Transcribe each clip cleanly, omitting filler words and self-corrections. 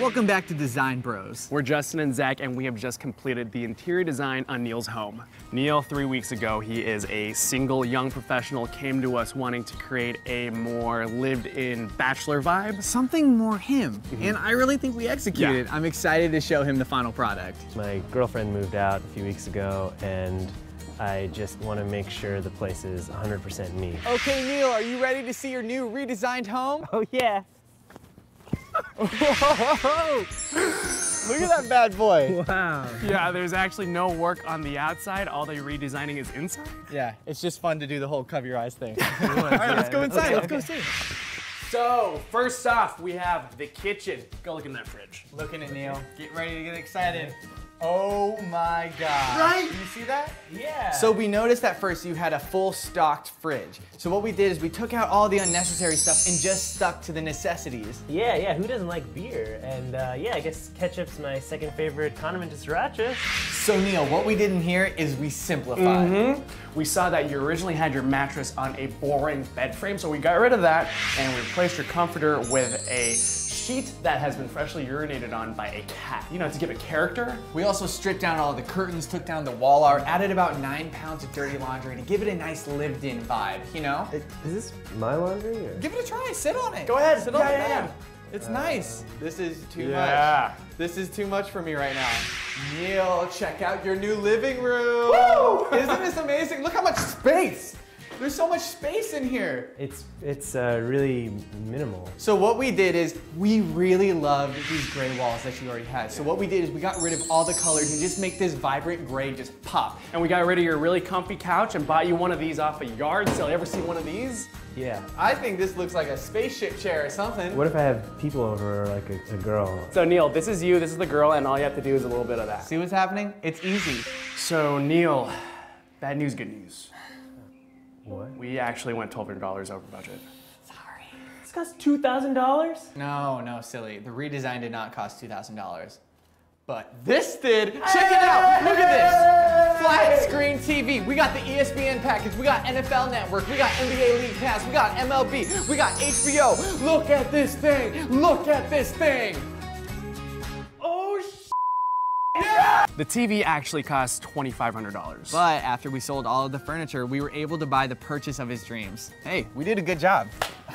Welcome back to Design Bros. We're Justin and Zach, and we have just completed the interior design on Neil's home. Neil, 3 weeks ago, he is a single young professional, came to us wanting to create a more lived-in bachelor vibe. Something more him, and I really think we executed. Yeah. I'm excited to show him the final product. My girlfriend moved out a few weeks ago, and I just want to make sure the place is 100% me. Okay, Neil, are you ready to see your new redesigned home? Oh yeah! Whoa! Look at that bad boy. Wow. Yeah, there's actually no work on the outside. All they're redesigning is inside. Yeah, it's just fun to do the whole cover your eyes thing. All right, let's go inside. Let's go see. So, first off, we have the kitchen. Go look in that fridge. Looking at Neil. Get ready to get excited. Oh my God. Right? You see that? Yeah. So we noticed at first you had a full stocked fridge. So what we did is we took out all the unnecessary stuff and just stuck to the necessities. Yeah, who doesn't like beer? And yeah, I guess ketchup's my second favorite condiment to sriracha. So Neil, what we did in here is we simplified. We saw that you originally had your mattress on a boring bed frame, so we got art of that and we replaced your comforter with a sheet that has been freshly urinated on by a cat, you know, to give it character. We also stripped down all the curtains, took down the wall art, added about 9 pounds of dirty laundry to give it a nice lived-in vibe, you know? Is this my laundry? Or? Give it a try, sit on it. Go ahead. Sit on the Yeah. bed. It's nice. This is too Yeah. much. This is too much for me right now. Neil, check out your new living room. Woo! Isn't this amazing? Look how much space. There's so much space in here. It's really minimal. So what we did is we really loved these gray walls that you already had. So what we did is we got rid of all the colors and just make this vibrant gray just pop. And we got rid of your really comfy couch and bought you one of these off a yard sale. You ever seen one of these? Yeah. I think this looks like a spaceship chair or something. What if I have people over, or like a girl? So Neil, this is you, this is the girl, and all you have to do is a little bit of that. See what's happening? It's easy. So Neil, bad news, good news. What? We actually went $1,200 over budget. This costs $2,000? No, silly. The redesign did not cost $2,000. But this did. Check it out. Look at this. Flat screen TV. We got the ESPN package. We got NFL Network. We got NBA League Pass. We got MLB. We got HBO. Look at this thing. Look at this thing. Oh, yeah! The TV actually cost $2,500. But after we sold all of the furniture, we were able to buy the purchase of his dreams. Hey, we did a good job.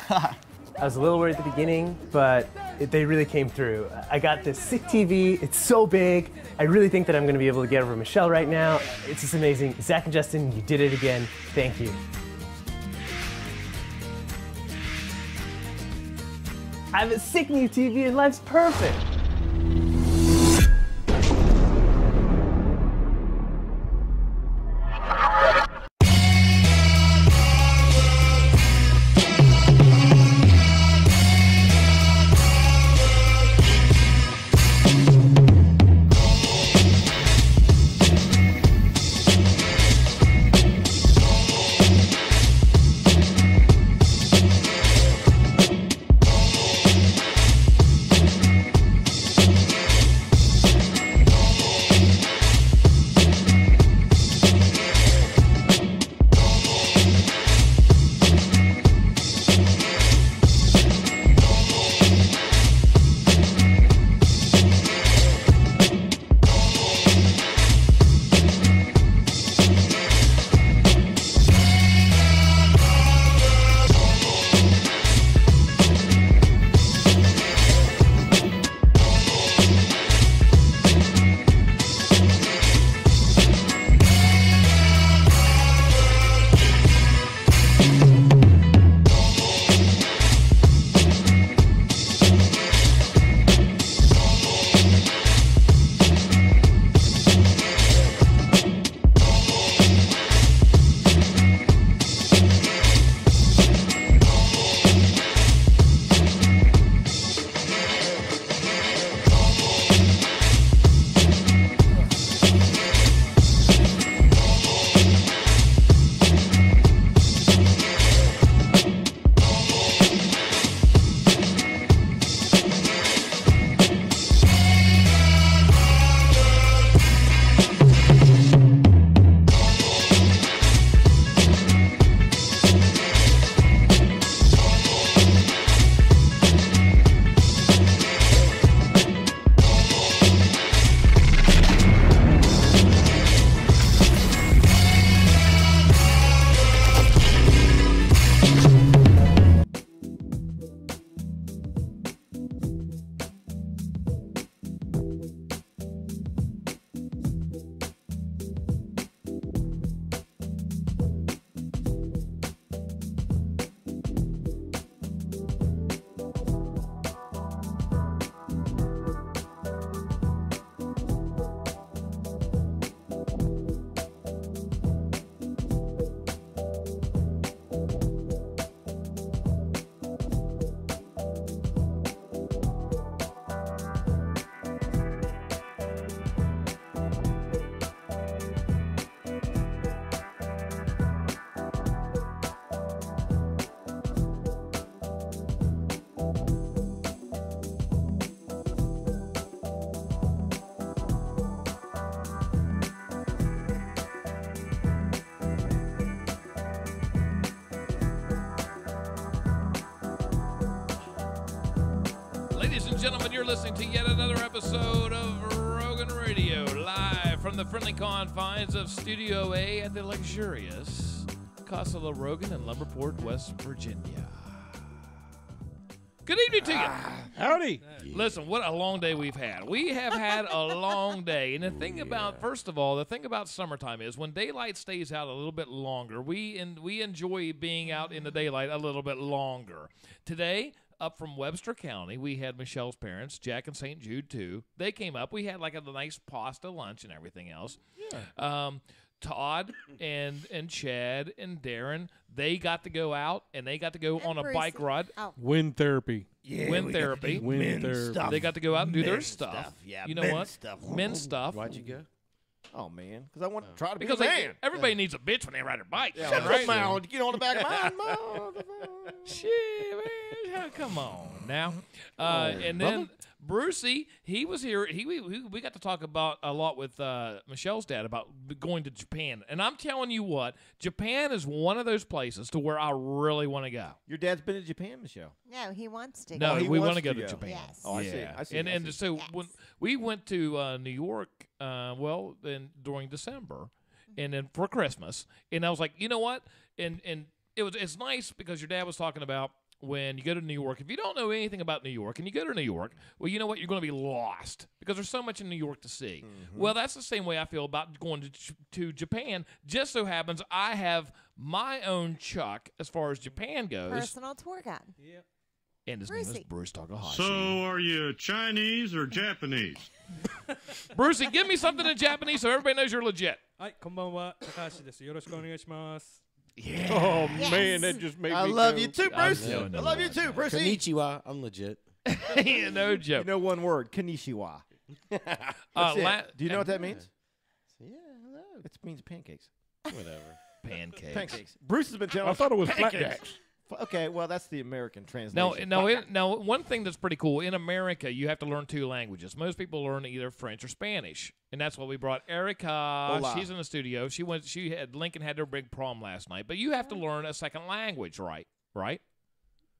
I was a little worried at the beginning, but they really came through. I got this sick TV, it's so big. I really think that I'm gonna be able to get over Michelle right now. It's just amazing. Zach and Justin, you did it again. Thank you. I have a sick new TV and life's perfect. gentlemen, you're listening to yet another episode of Rogan Radio, live from the friendly confines of Studio A at the luxurious Casa La Rogan in Lumberport, West Virginia. Good evening to you. Howdy. Listen, what a long day we've had. We have had a long day. And the thing about, first of all, the thing about summertime is when daylight stays out a little bit longer, we enjoy being out in the daylight a little bit longer. Today, up from Webster County, we had Michelle's parents, Jack and St. Jude, too. They came up. We had like a nice pasta lunch and everything else. Yeah. Todd and Chad and Darren, they got to go out and they got to go on a bike ride. Oh. Wind therapy. Yeah, wind therapy. Wind therapy. They got to go out and do their stuff. Yeah, you know what? Men's stuff. Why'd you go? Oh, man. Because I want to try to be because a man. Everybody needs a bitch when they ride their bike. Yeah, shut your mouth. Get on the back of mine, motherfucker. Shit, man. Come on now. And then Brucey, he was here. We got to talk about a lot with Michelle's dad about going to Japan. And I'm telling you what, Japan is one of those places to where I really want to go. Your dad's been to Japan, Michelle? No, he wants to. No, he we wants want to go to to go. Japan. Yes. Oh, Yeah. I see. And so when we went to New York, then during December, and then for Christmas, and I was like, you know what? And it's nice because your dad was talking about when you go to New York. If you don't know anything about New York and you go to New York, well, you know what? You're going to be lost because there's so much in New York to see. Mm-hmm. Well, that's the same way I feel about going to Japan. Just so happens I have my own Chuck as far as Japan goes. Personal tour guide. Yep. And his name is Bruce Takahashi. So, are you Chinese or Japanese? Brucey, give me something in Japanese so everybody knows you're legit. Hi, konbanwa, Takahashi desu. Yoroshiku onegaishimasu. Yeah. Oh, man, that just made me I love you too, Bruce. I love you too, Bruce. Konnichiwa. I'm legit. Yeah, no joke. You know one word, konnichiwa. Do you know what that means? Yeah, hello. It means pancakes. Whatever. Pancakes. Bruce has been telling I us. thought it was flapjacks. Okay, well, that's the American translation. Now, one thing that's pretty cool, in America, you have to learn 2 languages. Most people learn either French or Spanish. And that's why we brought Erica. Hola. She's in the studio. Lincoln had their big prom last night. But you have to learn a second language, right?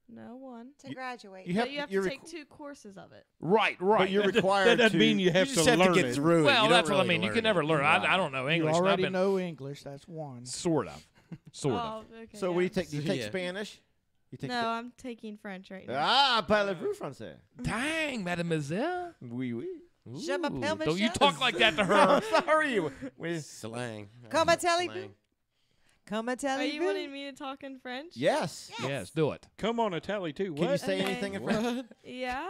No one. To graduate. You have to take 2 courses of it. Right. But you're required That doesn't mean you have just to have learn to get through it. Well, You that's don't what I really mean. You learn can never learn. I don't know English. You and I've already been- know English. That's one. Sort of. Sort of. Oh, okay, So yeah. do you take Yeah. Spanish? You take No, I'm taking French right now. Ah, parlez-vous français? Dang, mademoiselle. Oui, oui. Je m'appelle Don't you Michelle. talk like that to her. I'm sorry. Slang. Come and tell Slang. you. Come and tell Are you. you wanting me to talk in French? Yes. Yes, do it. Come on, a tally, too. Can you What? say Okay. anything in French? Yeah?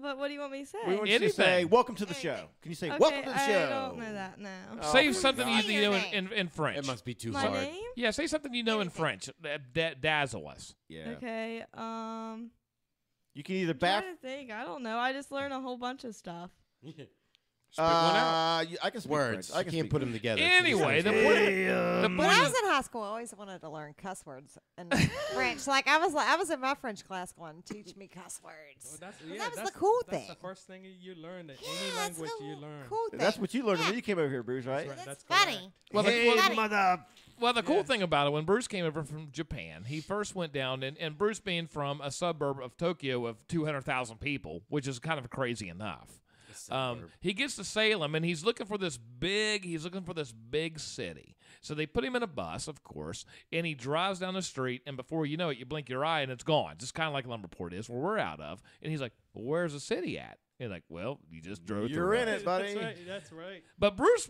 But what do you want me to say? We want you to Anything. say, welcome to the show. Can you say, okay, welcome to the show? I don't know that now. Oh, Say for something God's you know sake. in French. It must be too My hard. name? Yeah, say something you know in French. Dazzle us. Yeah. Okay, You can either trying back. to think. I don't know. I just learned a whole bunch of stuff. Spit one out. I can speak Words. French. I You can can't speak put them French. together. Anyway, the point When I is, was in high school, I always wanted to learn cuss words and French. I was in my French class going, teach me cuss words. Well, that was the cool That's thing. the first thing you learn. Any Yeah, that's language the you learn. cool thing. That's what you learned when you came over here, Bruce, right? That's That's correct. funny. well, Funny. the cool thing about it, when Bruce came over from Japan, he first went down, and Bruce being from a suburb of Tokyo of 200,000 people, which is kind of crazy enough. He gets to Salem, and he's looking for this big city. So they put him in a bus, of course, and he drives down the street, and before you know it, you blink your eye, and it's gone. Just kind of like Lumberport is, where we're out of. And he's like, well, where's the city at? And like, well, you just drove through. You're in it, buddy. That's right. But Bruce,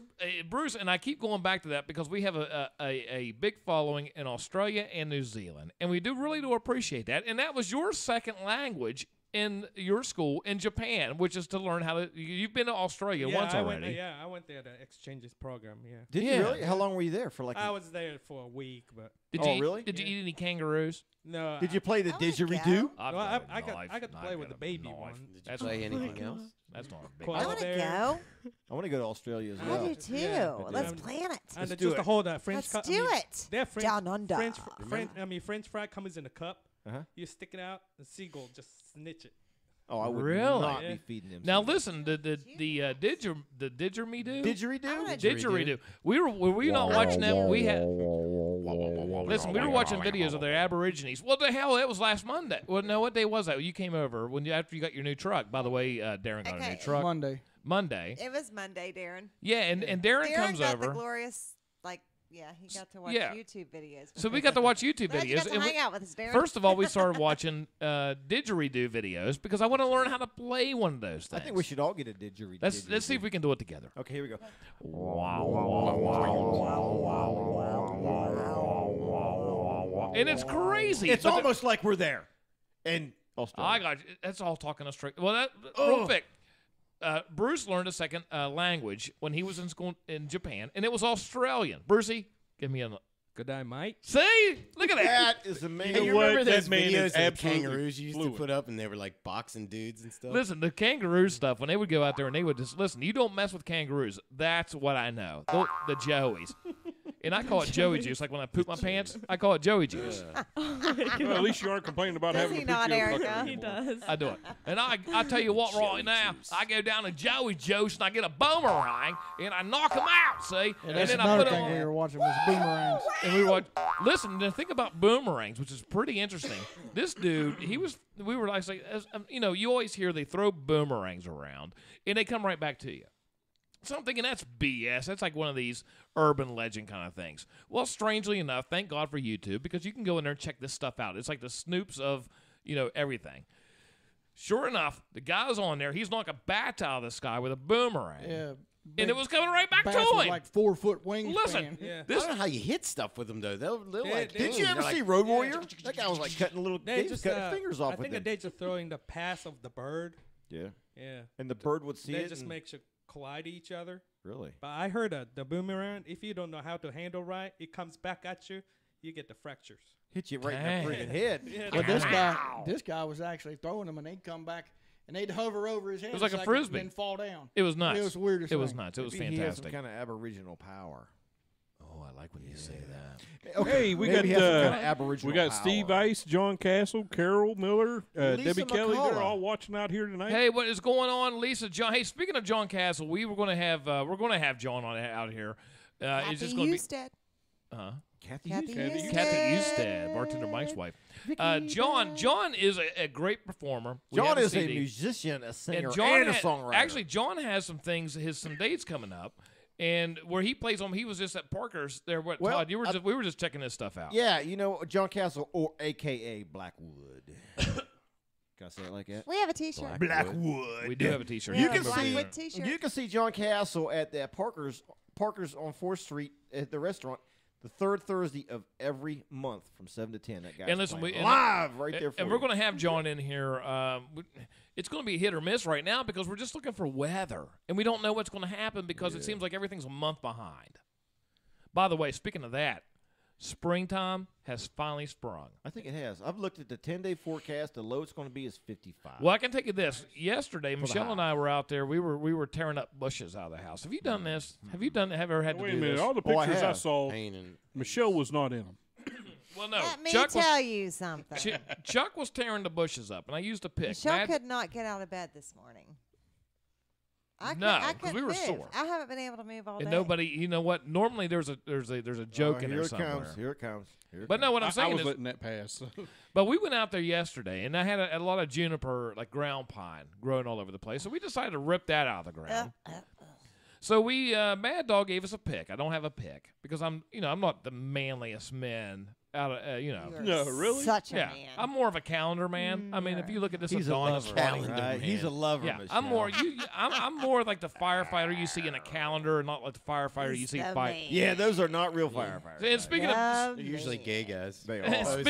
and I keep going back to that because we have a big following in Australia and New Zealand, and we really do appreciate that. And that was your second language in your school in Japan, which is to learn how to. You've been to Australia once already. I went there to exchanges program. Yeah. Did Yeah. you really? How long were you there for? Like, I was there for a week, but really? Did you eat any kangaroos? no. did you play the I wanna didgeridoo? I've Well, got a I got knife, to and play with the got a baby knife. one. Did you That's play not- anything else? That's not a big. Cool. I Out want to there. go. I want to go to Australia as I well. do too. Yeah. Let's Yeah. plan it. And Let's just do to it. hold that French Let's cup. do it. They're French, Down under. French fry comes in a cup. Uh-huh. You stick it out, the seagull just snitch it. Oh, I would Really? not Yeah. be feeding them. Now seagulls. listen, the didgeridoo. Didgeridoo? I wanna Didgeridoo. Were we not watching that? We had. Listen, we were watching videos of the Aborigines. What the hell? That was last Monday. Well, no, what day was that? You came over after you got your new truck. By the way, Darren got a new truck. Monday. It was Monday, Darren. Yeah, and Darren comes got over. The glorious, he got to watch YouTube videos. So we got to watch YouTube videos. You got to hang out with us, Darren. First of all, we started watching didgeridoo videos because I want to learn how to play one of those things. I think we should all get a didgeridoo. Let's see if we can do it together. Okay, here we go. And it's crazy. It's almost like we're there. And I got you. That's all talking us straight. Well, real quick. Bruce learned a second language when he was in school in Japan, and it was Australian. Brucey, give me a good day, mate. See? Look at that. That is amazing. You You remember remember those that man videos is that absolutely kangaroos used to put up, and they were like boxing dudes and stuff? Listen, the kangaroo stuff, when they would go out there and they would just, listen, you don't mess with kangaroos. That's what I know. The Joeys. And I call it Joey juice. Like when I poop my pants, I call it Joey juice. Well, at least you aren't complaining about Does having he to not, poop your Erica? bucket He anymore. does. I do it. And I tell you what, right now, I go down to Joey Juice and I get a boomerang and I knock him out, see? Yeah, that's and then I another put thing him we on. were watching was boomerangs. And we watch. Listen, the thing about boomerangs, which is pretty interesting. This dude, we were like, you always hear they throw boomerangs around and they come right back to you. So I'm thinking that's BS. That's like one of these urban legend kind of things. Well, strangely enough, thank God for YouTube because you can go in there and check this stuff out. It's like the Snoops of, everything. Sure enough, the guy's on there. He's knocking bats out of the sky with a boomerang. Yeah. And it was coming right back Bats to with him. like 4-foot wingspan. Listen, Yeah. I don't know how you hit stuff with them, though. They're like, Did you ever see Road Warrior? That guy was like cutting little. They He was just cutting fingers off I with think them. they just throwing the pass of the bird. Yeah. Yeah. And the bird would see They it. just and- makes you collide each other. Really? But I heard the boomerang, if you don't know how to handle right, it comes back at you, you get the fractures. Hit you right Dang. in the friggin' head. Yeah, But this guy was actually throwing them, and they'd come back, and they'd hover over his head. It was like a second, frisbee. and then fall down. It was nuts. It was the weirdest It was thing. nuts. It was Maybe he has some fantastic. kind of aboriginal power. Oh, I like when you say that. Okay, Hey, we got maybe he has some kind of aboriginal we got power. Steve Ice, John Castle, Carol Miller, Lisa Debbie Kelly. They're McCullough. all watching out here tonight. Hey, what is going on, Lisa? John. Hey, speaking of John Castle, we're going to have John out here. It's just going to be Husted. Kathy. Kathy Hughes? Kathy Eusted, bartender Mike's wife. John is a great performer. We John have is a CD. musician, a singer, and John and a had- songwriter. Actually, John has some things, some dates coming up, and where he plays on. He was just at Parker's there. What, Well, Todd? We were just checking this stuff out. yeah, John Castle, or AKA Blackwood. Can I say it like that? We have a T-shirt. Blackwood. We do have a T-shirt. We You have can a see Blackwood T-shirt. you can see John Castle at the Parker's on 4th Street at the restaurant the third Thursday of every month from 7 to 10. That guy's And listen, playing and- live right there for and you. we're going to have John in here. It's going to be hit or miss right now because we're just looking for weather, and we don't know what's going to happen because it seems like everything's a month behind. By the way, speaking of that, springtime has finally sprung. I think it has. I've looked at the 10-day forecast. The low it's going to be is 55. Well, I can tell you this. Yesterday, the Michelle high. and I were out there. We were tearing up bushes out of the house. Have you done this? Have you ever had to Wait do a minute. this? All the Oh, I pictures I have. saw, Painting. Michelle was not in them. Well, no. Let me Chuck tell you something. Chuck was tearing the bushes up, and I used a pick. Michelle Mad- could not get out of bed this morning. I No, couldn't- I 'cause we couldn't were move. sore. I haven't been able to move all day. and nobody, you know what? Normally there's a joke in here there it somewhere. comes. Here it comes. Here it But no, comes. what I'm I saying was is, letting that pass. so. but we went out there yesterday, and I had a lot of juniper, like ground pine, growing all over the place. So we decided to rip that out of the ground. So we, Mad Dog gave us a pick. I don't have a pick because I'm not the manliest man out of, You are No, really? Such a Yeah, man. I'm more of a calendar man. I mean, if you look at this, He's a Adonis lover. running. Right? He's a lover. Yeah, Michelle. I'm more. I'm more like the firefighter you see in a calendar, and not like the firefighter you He's see the fight. man. Yeah, those are not real firefighters. And speaking The They're usually man. gay guys. They are.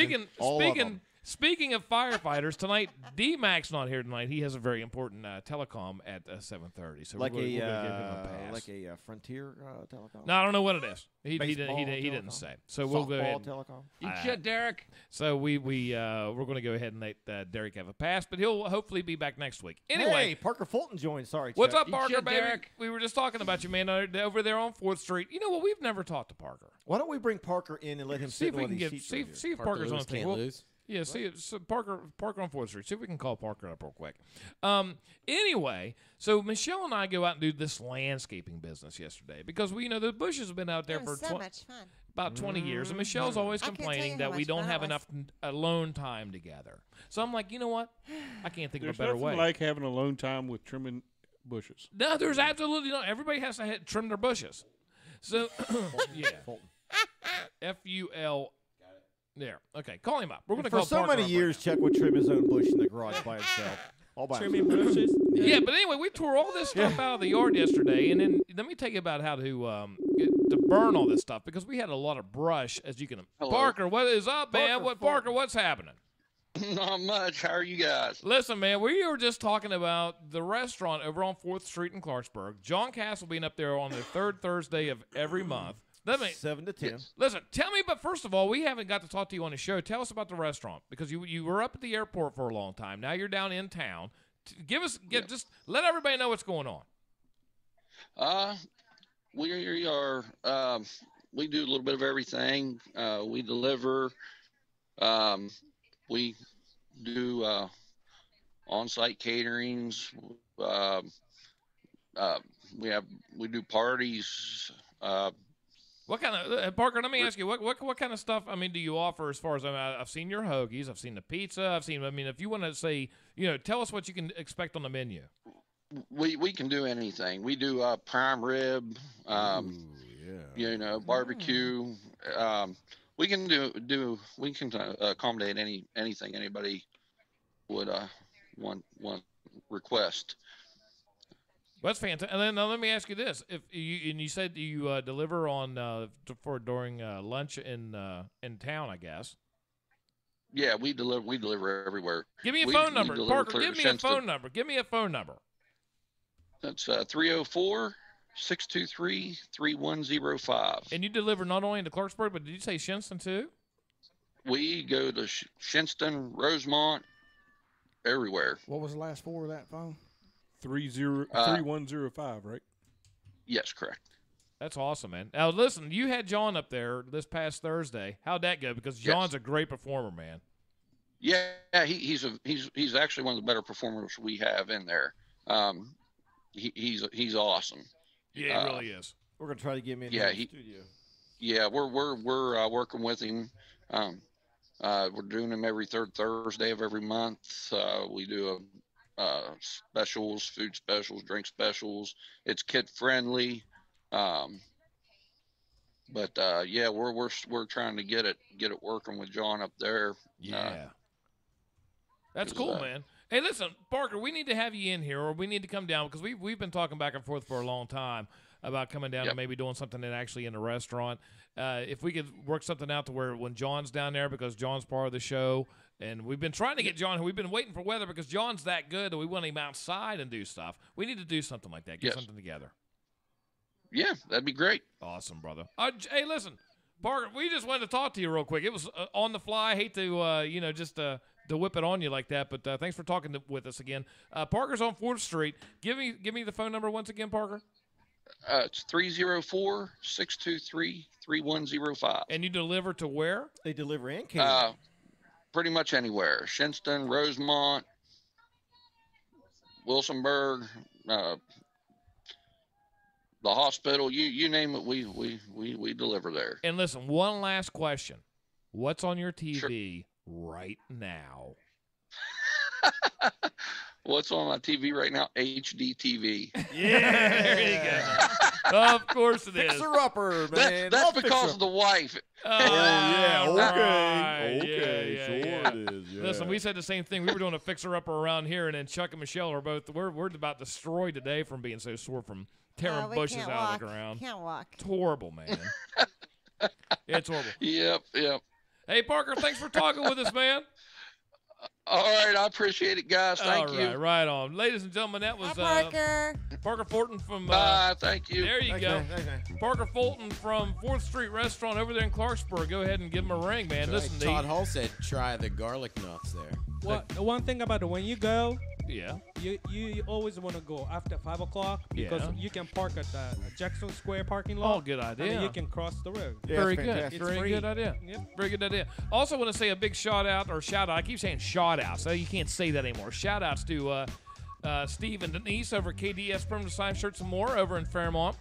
speaking of firefighters, tonight D-Mac's not here tonight. He has a very important telecom at 7:30. So like we're gonna give him a a pass. like a Frontier telecom. No, I don't know what it is. He Baseball didn't telecom? say. So we'll go ahead. Softball telecom. Eat shit, Derek. So we're going to go ahead and let Derek have a pass, but he'll hopefully be back next week. Anyway, Hey, Parker Fulton joined. Sorry, what's Chuck. up, Parker, baby? We were just talking about you, man, over there on 4th Street. You know what? We've never talked to Parker. Why don't we bring Parker in and let him See sit if in we one can of get these seats see right here? if Parker Parker's on Lewis the team. can't Well, lose. Yeah, see, so Parker on 4th Street. See if we can call Parker up real quick. Anyway, so Michelle and I go out and do this landscaping business yesterday because the bushes have been out there for so much fun. about 20 years, and Michelle's always I can't tell you complaining how that we much don't fun it have was. enough alone time together. So I'm like, you know what? I can't think There's of a better nothing way. like having alone time with trimming bushes. No, there's absolutely not. Everybody has to trim their bushes. So, yeah. F-U-L. There. Okay, call him up. We're going to For call so Parker many up years, Chuck would trim his own bush in the garage by himself. All by Trimming himself. bushes. Yeah, but anyway, we tore all this stuff out of the yard yesterday, and then let me tell you about how to burn all this stuff because we had a lot of brush, as you can. Hello. Parker, what is up, man? Parker, what's happening? Not much. How are you guys? Listen, man, we were just talking about the restaurant over on 4th Street in Clarksburg. John Castle being up there on the 3rd Thursday of every month. 7 to 10. Listen, tell me, but first of all, we haven't got to talk to you on the show. Tell us about the restaurant because you were up at the airport for a long time. Now you're down in town. Just let everybody know what's going on. We are. We do a little bit of everything. We deliver. We do on-site caterings. We do parties. What kind of Parker? Let me ask you, what kind of stuff? I mean, do you offer as far as I've seen your hoagies, I've seen the pizza, I've seen. I mean, if you want to say, tell us what you can expect on the menu. We can do anything. We do prime rib. Barbecue. We can we can accommodate anything anybody would want request. Well, that's fantastic. And then now let me ask you this: you said you deliver on during lunch in town, I guess. Yeah, we deliver everywhere. Give me a phone number, Parker. Give me a phone number. Give me a phone number. That's 304-623-3105. And you deliver not only into Clarksburg, but did you say Shinston too? We go to Shinston, Rosemont, everywhere. What was the last four of that phone? 3105, right? Yes, correct. That's awesome, man. Now listen, you had John up there this past Thursday. How'd that go? Because John's a great performer, man. Yeah, he's actually one of the better performers we have in there. He's awesome. Yeah, he really is. We're gonna try to get him in the studio. Yeah, we're working with him. We're doing them every third Thursday of every month. We do specials, food specials, drink specials. It's kid friendly. But we're trying to get it working with John up there. Yeah. That's cool, man. Hey, listen, Parker, we need to have you in here, or we need to come down, because we've been talking back and forth for a long time about coming down and maybe doing something actually in the restaurant. If we could work something out to where when John's down there, because John's part of the show, and we've been trying to get John, we've been waiting for weather because John's that good that we want him outside and do stuff. We need to do something like that, get something together. Yeah, that'd be great. Awesome, brother. Hey, listen, Parker, we just wanted to talk to you real quick. It was on the fly. I hate to, to whip it on you like that, but thanks for talking with us again. Parker's on 4th Street. Give me the phone number once again, Parker. It's 304-623-3105. And you deliver to where? They deliver in Canada. Pretty much anywhere. Shinston, Rosemont, Wilsonburg, the hospital, you name it, we deliver there. And listen, one last question. What's on your TV right now? What's on my TV right now? HD TV. Yeah, there you go. Of course it is. Fixer-upper, man. That's because of the wife. Yeah, right. Okay, Yeah, sure yeah. it is. Yeah. Listen, we said the same thing. We were doing a fixer-upper around here, and then Chuck and Michelle are both, we're about destroyed today from being so sore from tearing bushes out of the ground. Can't walk. It's horrible, man. It's horrible. Yep. Hey, Parker, thanks for talking with us, man. All right, I appreciate it, guys. Thank you. Right on. Ladies and gentlemen, that was Parker. Parker Fulton from... Bye, thank you. There you Thanks, go. man. Thanks, man. Parker Fulton from 4th Street Restaurant over there in Clarksburg. Go ahead and give him a ring, man. Right. Listen, Todd Hall said try the garlic nuts there. The one thing about it, when you go, Yeah. You always want to go after 5 o'clock because Yeah. you can park at the Jackson Square parking lot. Oh, good And idea. then you can cross the road. Very good. It's Very free. good idea. Yep. Very good idea. Also want to say a big shout out. I keep saying shout out, so you can't say that anymore. Shout outs to Steve and Denise over at KDS Permanent Design Shirts and More over in Fairmont.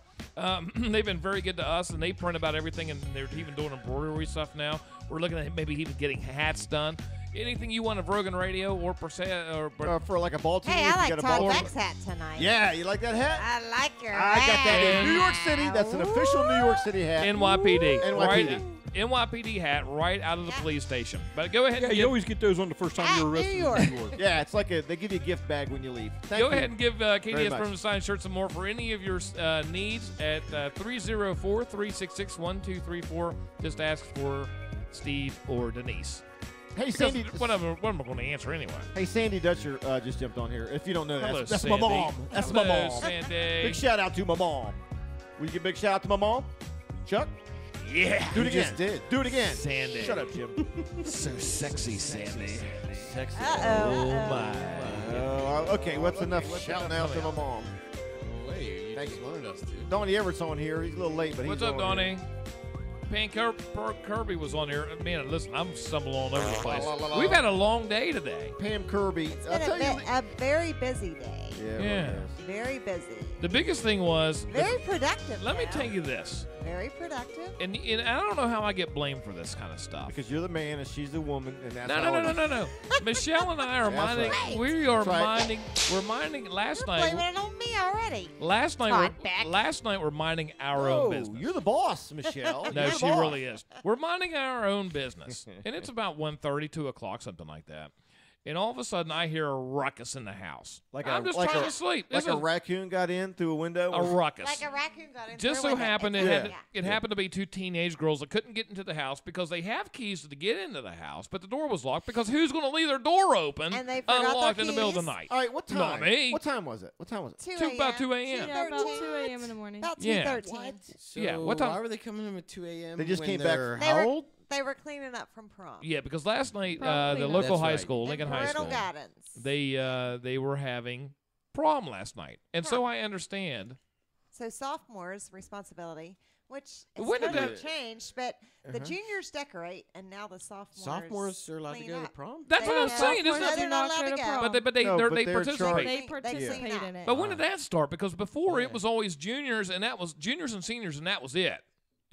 They've been very good to us, and they print about everything, and they're even doing embroidery stuff now. We're looking at maybe even getting hats done. Anything you want of Rogan Radio or per se, or for like a ball team. Hey, if I you like got a Todd ball Beck's hat tonight. Yeah, you like that hat? I like your I hat. got that in New York City. That's an official New York City hat. NYPD. NYPD. Right, NYPD hat right out of the police station. But go ahead Yeah, and you give, always get those on the first time you're arrested in New York. Yeah, it's like they give you a gift bag when you leave. Thank go you. ahead and give Very KDS much. Permanent Design Shirts and More for any of your needs at 304-366-1234. Just ask for Steve or Denise. Hey, Because Sandy. what am I going to answer anyway? Hey, Sandy Dutcher just jumped on here. If you don't know, Hello, that's my Sandy. mom. That's my Hello, mom. Sandy. Big shout out to my mom. Will you give a big shout out to my mom? Chuck? Yeah. Do it again. just did. Do it again. Sandy. Shut up, Jim. So sexy, Sandy. Sexy. Uh-oh. Okay, what's enough shouting out to my mom? Wait, you Thank just you. wanted us to. Donnie Everett's on here. He's a little late, but What's he's up, on Donnie? here. Pan Kirby was on here. Man, listen, I'm stumbling all over the place. We've had a long day today. Pam Kirby. It's I'll been tell you. a very busy day. Yeah. Very busy. The biggest thing was. Very productive. Let me now. tell you this. Very productive. And I don't know how I get blamed for this kind of stuff. Because you're the man and she's the woman, and that's No. Michelle and I are That's minding. right. We are That's right. minding. We're minding. Last Blaming night. it on me already. Last night. Todd Beck. Last night we're minding our Oh, own business. you're the boss, Michelle. No, You're the she boss. really is. We're minding our own business, and it's about 1:30, 2 o'clock, something like that. And all of a sudden, I hear a ruckus in the house. I'm just trying to sleep. Like This a is raccoon got in through a window. a ruckus. Like a raccoon got in. Just through so with happened it. it happened to be two teenage girls that couldn't get into the house because they have keys to get into the house, but the door was locked because who's going to leave their door open And they forgot their unlocked in the middle of the keys? night? All right, what Not time? me. What time was it? What time was it? 2 About 2 a.m. Yeah, about 2:13. 2 a.m. in the morning. About Yeah. 2:13. So Yeah, what time- Why were they coming in at 2 a.m.? They just when came back- they're They how were- old? They were cleaning up from prom. Yeah, because last night Probably the not. local That's high right. school, Lincoln High Parental School, guidance. they were having prom last night, and so I understand. So sophomores' responsibility, which is When did totally that- changed, but the juniors decorate, and now the sophomores. Sophomores are allowed to clean go to up. prom? That's what I'm Yeah. saying. Isn't Sophomores it? are not allowed to go. But they No, but they they're participate. charged. They clean participate up. in it. But when did that start? Because before it was always juniors, and that was juniors and seniors, and that was it.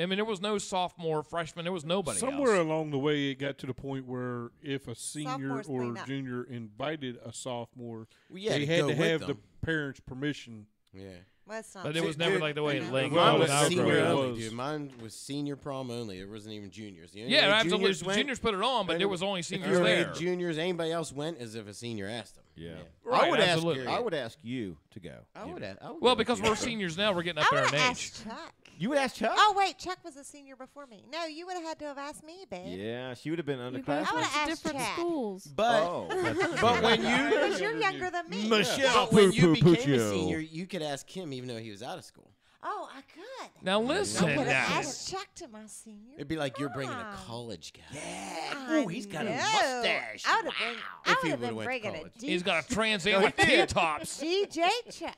I mean, there was no sophomore, freshman. There was nobody Somewhere else. along the way, it got to the point where if a senior Sophomores or clean up. junior invited a sophomore, Well, yeah, they to had go to with have the them. parents' permission. Yeah. Well, it's not But it true. was never like the way Yeah. Lincoln Well, Mine was was our senior grade. only, Was. dude. Mine was senior prom only. It wasn't even juniors. The only Yeah, way absolutely. Juniors, went, Juniors put it on, but there was only if seniors you were there. juniors, anybody else went as if a senior asked them. Yeah. Right, I would absolutely. ask. I would ask you to go. I would have. Well, because we're seniors now, we're getting up I there would in have age. asked Chuck. You would ask Chuck? Oh wait, Chuck was a senior before me. No, you would have had to have asked me, babe. Yeah, she would have been You guys I underclassmen. would went to have asked different Chad. schools. But but when you Because you're younger than me. but when you became a Puccio. senior, you could ask him even though he was out of school. Oh, I could. Now listen, I would have now. asked Chuck to my senior. It'd be like you're bringing a prom. college guy. I Ooh, he's got a know. mustache. I would have If I he would have would've been went to bringing college. a He's got a Trans Am No, he with did. T-tops. DJ Chuck.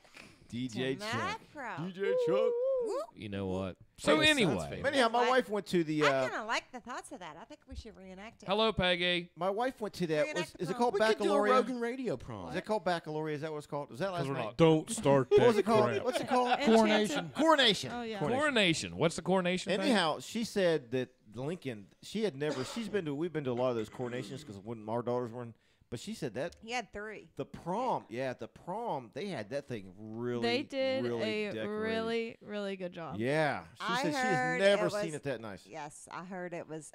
DJ to my Chuck. prom. DJ Chuck. Woo. You know what? So Hey, sounds anyway, famous. Anyhow, my Like- wife went to the. I kind of like the thoughts of that. I think we should reenact it. hello, Peggy. My wife went to that. Reenact the Is it prom. called We could do a baccalaureate? Rogan Radio prom. Is it called baccalaureate? Is that what it's called? Is that last we're night? not- Don't start that What was it called? crap. What's it called? Coronation. Coronation. Oh, yeah. Coronation. What's the coronation? thing? Anyhow, she said that Lincoln. She had never. She's been to. We've been to a lot of those coronations because when our daughters were in. But she said that He had 3. the prom. Yeah, the prom. They had that thing really. They did really a decorated. really, really good job. Yeah, she I said she has heard never it seen was- it that nice. Yes, I heard it was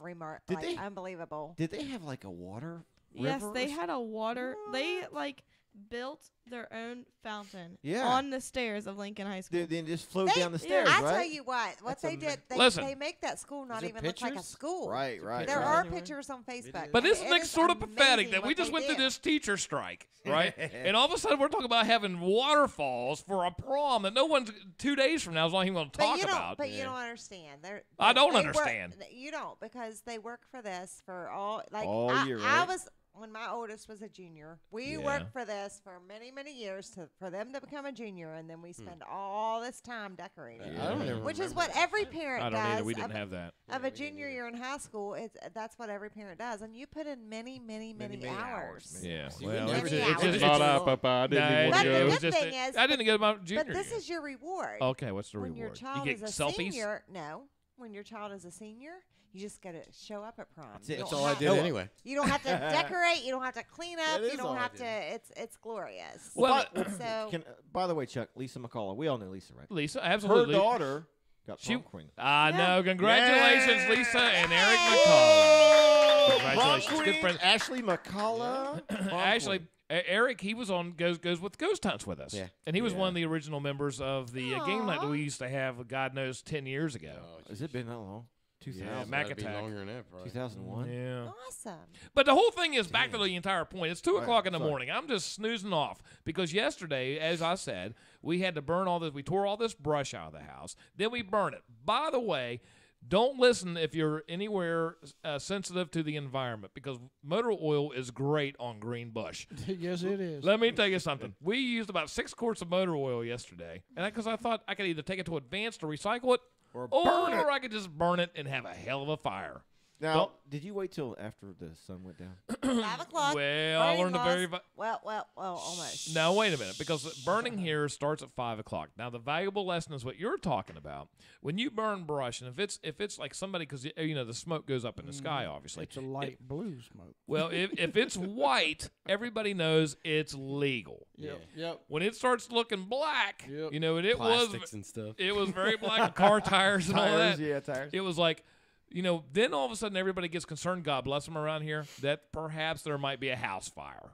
Did like they- unbelievable. Did they have like a water? Yes, river or they s- had a water. They like built their own fountain Yeah. on the stairs of Lincoln High School. They just flowed down the stairs, I right? tell you what That's they ama- did, Listen. they make that school not Is it even look like a pictures? school. Right, right. There right. are Anyway. pictures on Facebook. But It isn't it is sort of pathetic amazing that we what just they went through did. this teacher strike, right? And all of a sudden we're talking about having waterfalls for a prom that no one's 2 days from now is not even going to But talk you don't. about. But you don't understand. I don't they work- understand. you don't because they work for this for all. Like All I, year, I right? was when my oldest was a junior. We Yeah. worked for this for many, many years for them to become a junior, and then we spend all this time decorating. I don't even Which is remember what that. every parent I don't does. either. We didn't of, have that. Of a junior year in high school, that's what every parent does, and you put in many, many, many hours. Yeah. See, we Well, never it's did just- that. it's Not just- up, I didn't Nah, even it want to But the go. was good just thing is, I didn't get my junior But this year. is your reward. Okay, what's the When reward? your child you get is a selfies? senior, no. When your child is a senior, you just got to show up at prom. That's it. You That's don't all I have- did anyway. You don't have to decorate. You don't have to clean up. That You is all don't I have did. to. It's glorious. Well, so By the way, Chuck, Lisa McCullough. We all know Lisa, right? Lisa, Her absolutely. daughter got She- prom queen. I Yeah. know. Congratulations, Yeah. Lisa and Eric McCullough. Congratulations. Prom Good queen, friend. Ashley McCullough. Prom Actually, queen. Eric, he was on goes with Ghost Hunts with us. Yeah. And he was Yeah. one of the original members of the game night that we used to have, God knows, 10 years ago. Has it been that long? 2000. Yeah, It's Mac gotta be Attack. longer than that, probably. 2001. Yeah. awesome. But the whole thing is back to the entire point. It's 2 Right, o'clock in the sorry. morning. I'm just snoozing off because yesterday, as I said, we had to burn all this. We tore all this brush out of the house. Then we burn it. By the way, don't listen if you're anywhere sensitive to the environment because motor oil is great on green bush. Yes, it is. Let me tell you something. We used about 6 quarts of motor oil yesterday, and because I thought I could either take it to advance to recycle it, Or burn it. I could just burn it and have a hell of a fire. Now, Well- did you wait till after the sun went down? 5 o'clock. Well, I burning learned a very laws. Well, almost. Now wait a minute, because burning here starts at 5 o'clock. Now the valuable lesson is what you're talking about. When you burn brush, and if it's like somebody, because the smoke goes up in the sky, obviously. It's a light blue smoke. Well, if it's white, everybody knows it's legal. Yep. Yep. When it starts looking black, Yep. and it Plastics was and stuff. it was very black, car tires and all Tires, that. yeah, tires. It was like. Then all of a sudden everybody gets concerned, God bless them around here, that perhaps there might be a house fire.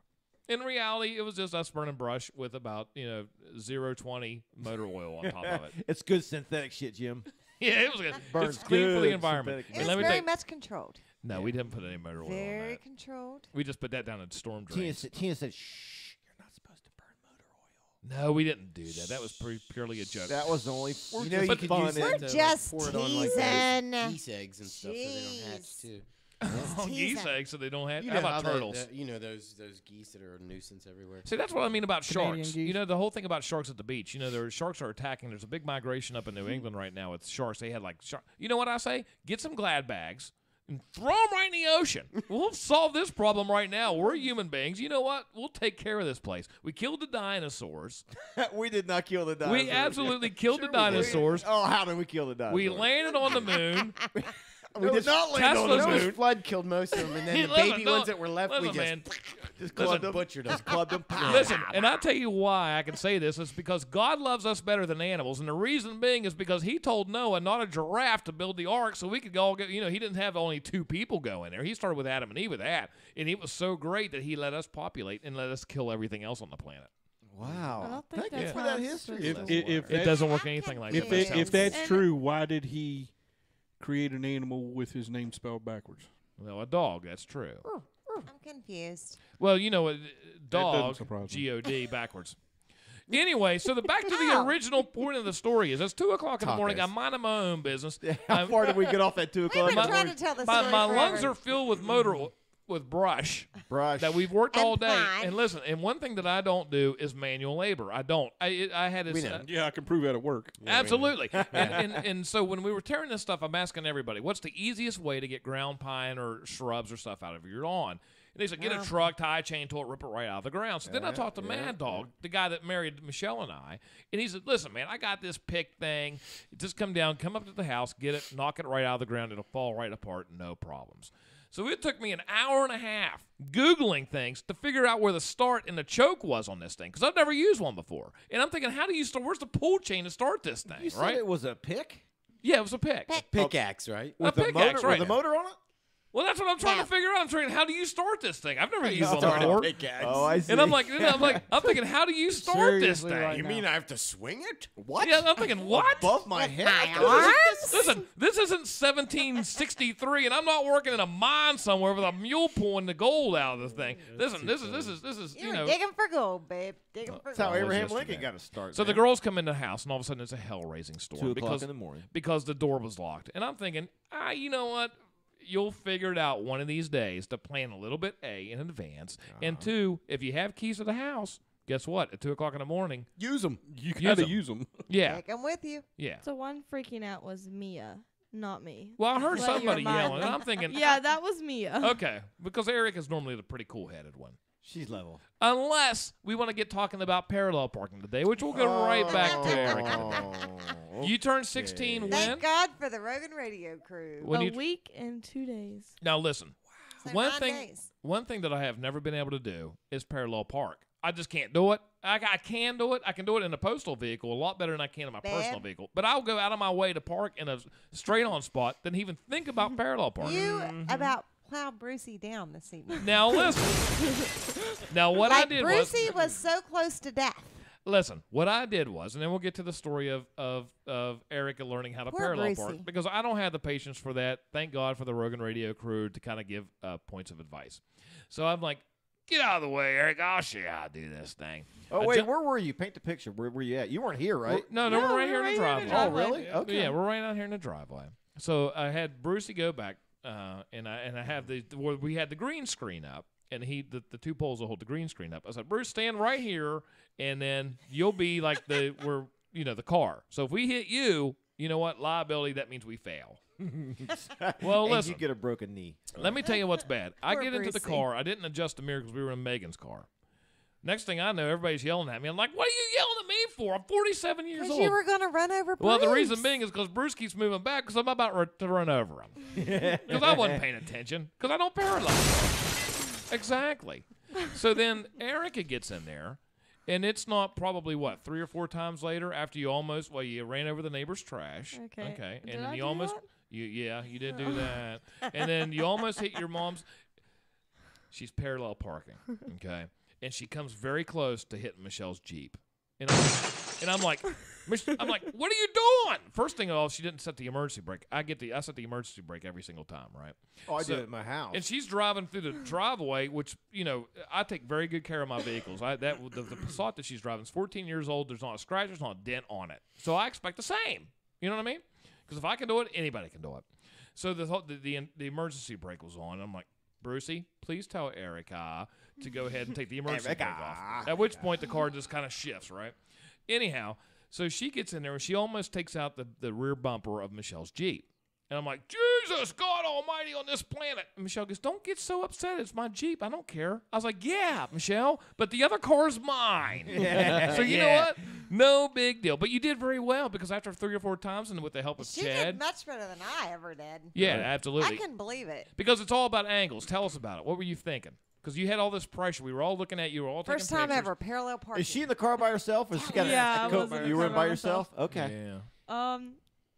In reality, it was just us burning brush with about, 0.20 motor oil on top of it. It's good synthetic shit, Jim. Yeah, it was good. Burns It's clean for the good environment. synthetic It And was let me very tell you, much controlled. no, we didn't put any motor oil on Very that. controlled. We just put that down in storm Tina, drains. Tina said, "Shh, you're not supposed to burn motor oil." No, we didn't do that. That was purely a joke. That was the only. You know, just you could fun use in- that We're to just pour it on like teasing. those geese eggs and stuff so they don't hatch Jeez. too. Oh, geese teasing. eggs so they don't have. You How know about how turtles? those geese that are a nuisance everywhere. See, that's what I mean about Canadian sharks. geese. The whole thing about sharks at the beach. The sharks are attacking. There's a big migration up in New England right now with sharks. They had shark. You know what I say? Get some Glad bags and throw them right in the ocean. We'll solve this problem right now. We're human beings. You know what? We'll take care of this place. We killed the dinosaurs. we did not kill the dinosaurs. We absolutely killed the Sure we did. dinosaurs. Oh, how did we kill the dinosaurs? We landed on the moon. We did not land on the Tesla's moon. moon. Flood killed most of them, and then the Listen, baby no, ones that were left, we listen, man. Just listen, clubbed them. butchered them. Just clubbed them. Listen, and I'll tell you why I can say this. It's because God loves us better than animals. And the reason being is because he told Noah, not a giraffe, to build the ark so we could all go. He didn't have only 2 people go in there. He started with Adam and Eve with that. And it was so great that he let us populate and let us kill everything else on the planet. I Wow. don't think Thank you that's for how that it's history. supposed If to if work. It that- doesn't work anything like that. if that's And- true, why did he create an animal with his name spelled backwards? Well, a dog, that's true. I'm confused. Well, doesn't dog, surprise me. G-O-D, backwards. Anyway, so back to the How? original point of the story is it's 2 o'clock in the morning. Tacos. I'm minding my own business. How far did we get off at 2 o'clock? We've been in the trying morning? to tell the My story lungs forever. are filled with with brush Brush. that we've worked And all day. pine. And listen, and one thing that I don't do is manual labor. I don't. I had this. We know. Yeah, I can prove that at work. Absolutely. and so when we were tearing this stuff, I'm asking everybody, what's the easiest way to get ground pine or shrubs or stuff out of your lawn? And they said, get a truck, tie a chain to it, rip it right out of the ground. So then I talked to Mad Dog, the guy that married Michelle and I, and he said, listen, man, I got this pick thing. Just come down, come up to the house, get it, knock it right out of the ground. It'll fall right apart, no problems. So it took me an hour and a half Googling things to figure out where the start and the choke was on this thing, because I've never used one before. And I'm thinking, how do you start? Where's the pull chain to start this thing, You said right? it was a pick? Yeah, it was a pick. Pickaxe, right? A With the pickaxe, motor, right. with the motor on it? Well, that's what I'm trying Yeah. to figure out. I'm trying, how do you start this thing? I've never used one Start a before. pickaxe. Oh, I see. And I'm thinking, how do you start this Seriously, thing? right You now. mean I have to swing it? What? Yeah, I'm thinking, what? Above my head? I My could've- arms? Listen, this isn't 1763, and I'm not working in a mine somewhere with a mule pulling the gold out of the thing. Listen, this is You were digging for gold, babe. Digging for That's how gold. Abraham yesterday. Lincoln got to start. So the man. girls come in the house, and all of a sudden it's a hell-raising storm 2 o'clock because in the morning. because the door was locked. And I'm thinking, you know what? you'll figure it out one of these days to plan a little bit in advance. And 2, if you have keys to the house, guess what? At 2 o'clock in the morning, use them. You gotta use them. Yeah. Take them with you. Yeah. So one freaking out was Mia, not me. Well, I heard Let somebody your mind- yelling, and I'm thinking, Yeah, that was Mia. okay, because Eric is normally the pretty cool-headed one. She's level. Unless we want to get talking about parallel parking today, which we'll go right back to Eric. You turned 16 when? Thank God for the Rogan Radio crew. When A you- week and 2 days. Now listen, So one 9 thing days. one thing that I have never been able to do is parallel park. I just can't do it. I can do it. I can do it in a postal vehicle a lot better than I can in my personal vehicle. But I'll go out of my way to park in a straight-on spot than even think about parallel parking. You about plowed Brucey down this evening. Now listen. Now what I did Brucey was so close to death. Listen, what I did was, and then we'll get to the story of Erica learning how to Poor parallel Brucey. park, because I don't have the patience for that. Thank God for the Rogan Radio crew to kind of give points of advice. So I'm like, get out of the way, Eric. I'll show you how to do this thing. Oh, wait, where were you? Paint the picture. Where were you at? You weren't here, right? No, we're right here in the driveway. Oh, really? Okay. Yeah, we're right out here in the driveway. So I had Brucey go back, and I have we had the green screen up, and the 2 poles will hold the green screen up. I said, Bruce, stand right here, and then you'll be like the car. So if we hit you, you know what? Liability, that means we fail. Well, and listen. you get a broken knee. Let me tell you what's bad. I Poor get into the Brucey. car. I didn't adjust the mirror because we were in Megan's car. Next thing I know, everybody's yelling at me. I'm like, what are you yelling at me for? I'm 47 years Because old. you were going to run over Bruce. Well, the reason being is because Bruce keeps moving back because I'm about to run over him. Because I wasn't paying attention. Because I don't parallel. Exactly. So then Erica gets in there, and it's not probably, 3 or 4 times later after you you ran over the neighbor's trash. Okay. And Did then I you do almost, that? you did do that. And then you almost hit your mom's. She's parallel parking. Okay. And she comes very close to hitting Michelle's Jeep. And I'm like, what are you doing? First thing of all, she didn't set the emergency brake. I set the emergency brake every single time, right? Oh, I do it at my house. And she's driving through the driveway, which, I take very good care of my vehicles. The Passat that she's driving is 14 years old. There's not a scratch. There's not a dent on it. So I expect the same. You know what I mean? Because if I can do it, anybody can do it. So the emergency brake was on. And I'm like, Brucey, please tell Erica to go ahead and take the emergency brake off. At which point the car just kind of shifts, right? Anyhow, so she gets in there and she almost takes out the rear bumper of Michelle's Jeep. And I'm like, Jesus, God almighty on this planet. And Michelle goes, don't get so upset. It's my Jeep. I don't care. I was like, yeah, Michelle, but the other car's mine. So you know what? No big deal. But you did very well because after 3 or 4 times and with the help of She Chad. did much better than I ever did. Yeah, absolutely. I couldn't believe it. Because it's all about angles. Tell us about it. What were you thinking? Because you had all this pressure. We were all looking at you. We were all First taking time pictures. ever, parallel parking. Is she in the car by herself? Or she got Yeah, I a was in the You car were in by by yourself? Okay. Yeah.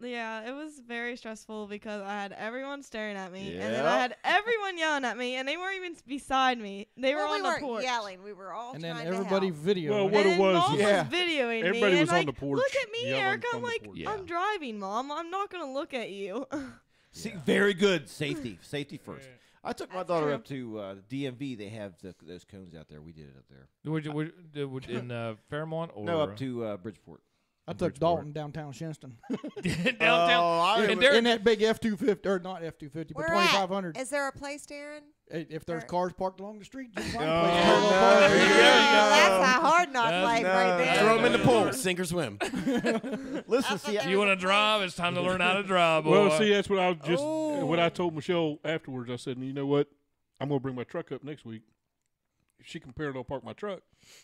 Yeah, it was very stressful because I had everyone staring at me, and then Yep. I had everyone yelling at me, and they weren't even beside me. They were Well, on we the weren't porch. yelling. We were all And trying then to everybody help. video. Well, it. what And it was, Mom yeah. was videoing me. Everybody and was on like, the porch look at me, yelling Eric. from I'm the like, porch. Yeah. I'm driving, Mom. I'm not gonna look at you. See, very good. Safety first. I took my That's daughter true. up to DMV. They have those cones out there. We did it up there. In Fairmont or No, up to Bridgeport. I took Dalton downtown Shinston. downtown? And Derek- in that big F-250, or not F-250, but Where 2500. at? Is there a place, Darren? If there's Or- cars parked along the street, just find a Oh, place. no. Parallel park. There you go. That's a hard knock That's- life right there. Throw them in the pool, sink or swim. Listen, see, You want to drive? It's time to learn how to drive, boy. Well, see, that's what I was just what I told Michelle afterwards. I said, you know what? I'm gonna bring my truck up next week. If she can parallel park my truck,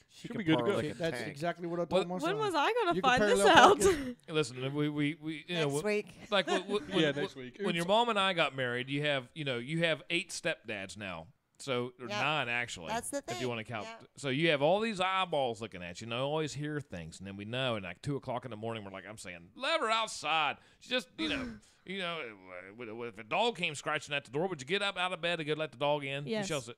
she'll be good to go. like a That's tank. exactly what I told my son. When was I gonna You can find this parallel out? park it. Listen, we Next week. like Yeah, next week. When your mom and I got married, you have 8 stepdads now. So or Yep. 9 actually. That's the If you thing. want to count. Yep. So you have all these eyeballs looking at you. And I always hear things, and then we know. And like 2 o'clock in the morning, we're like, I'm saying, let her outside. She just if a dog came scratching at the door, would you get up out of bed and go let the dog in? Yes. Michelle said,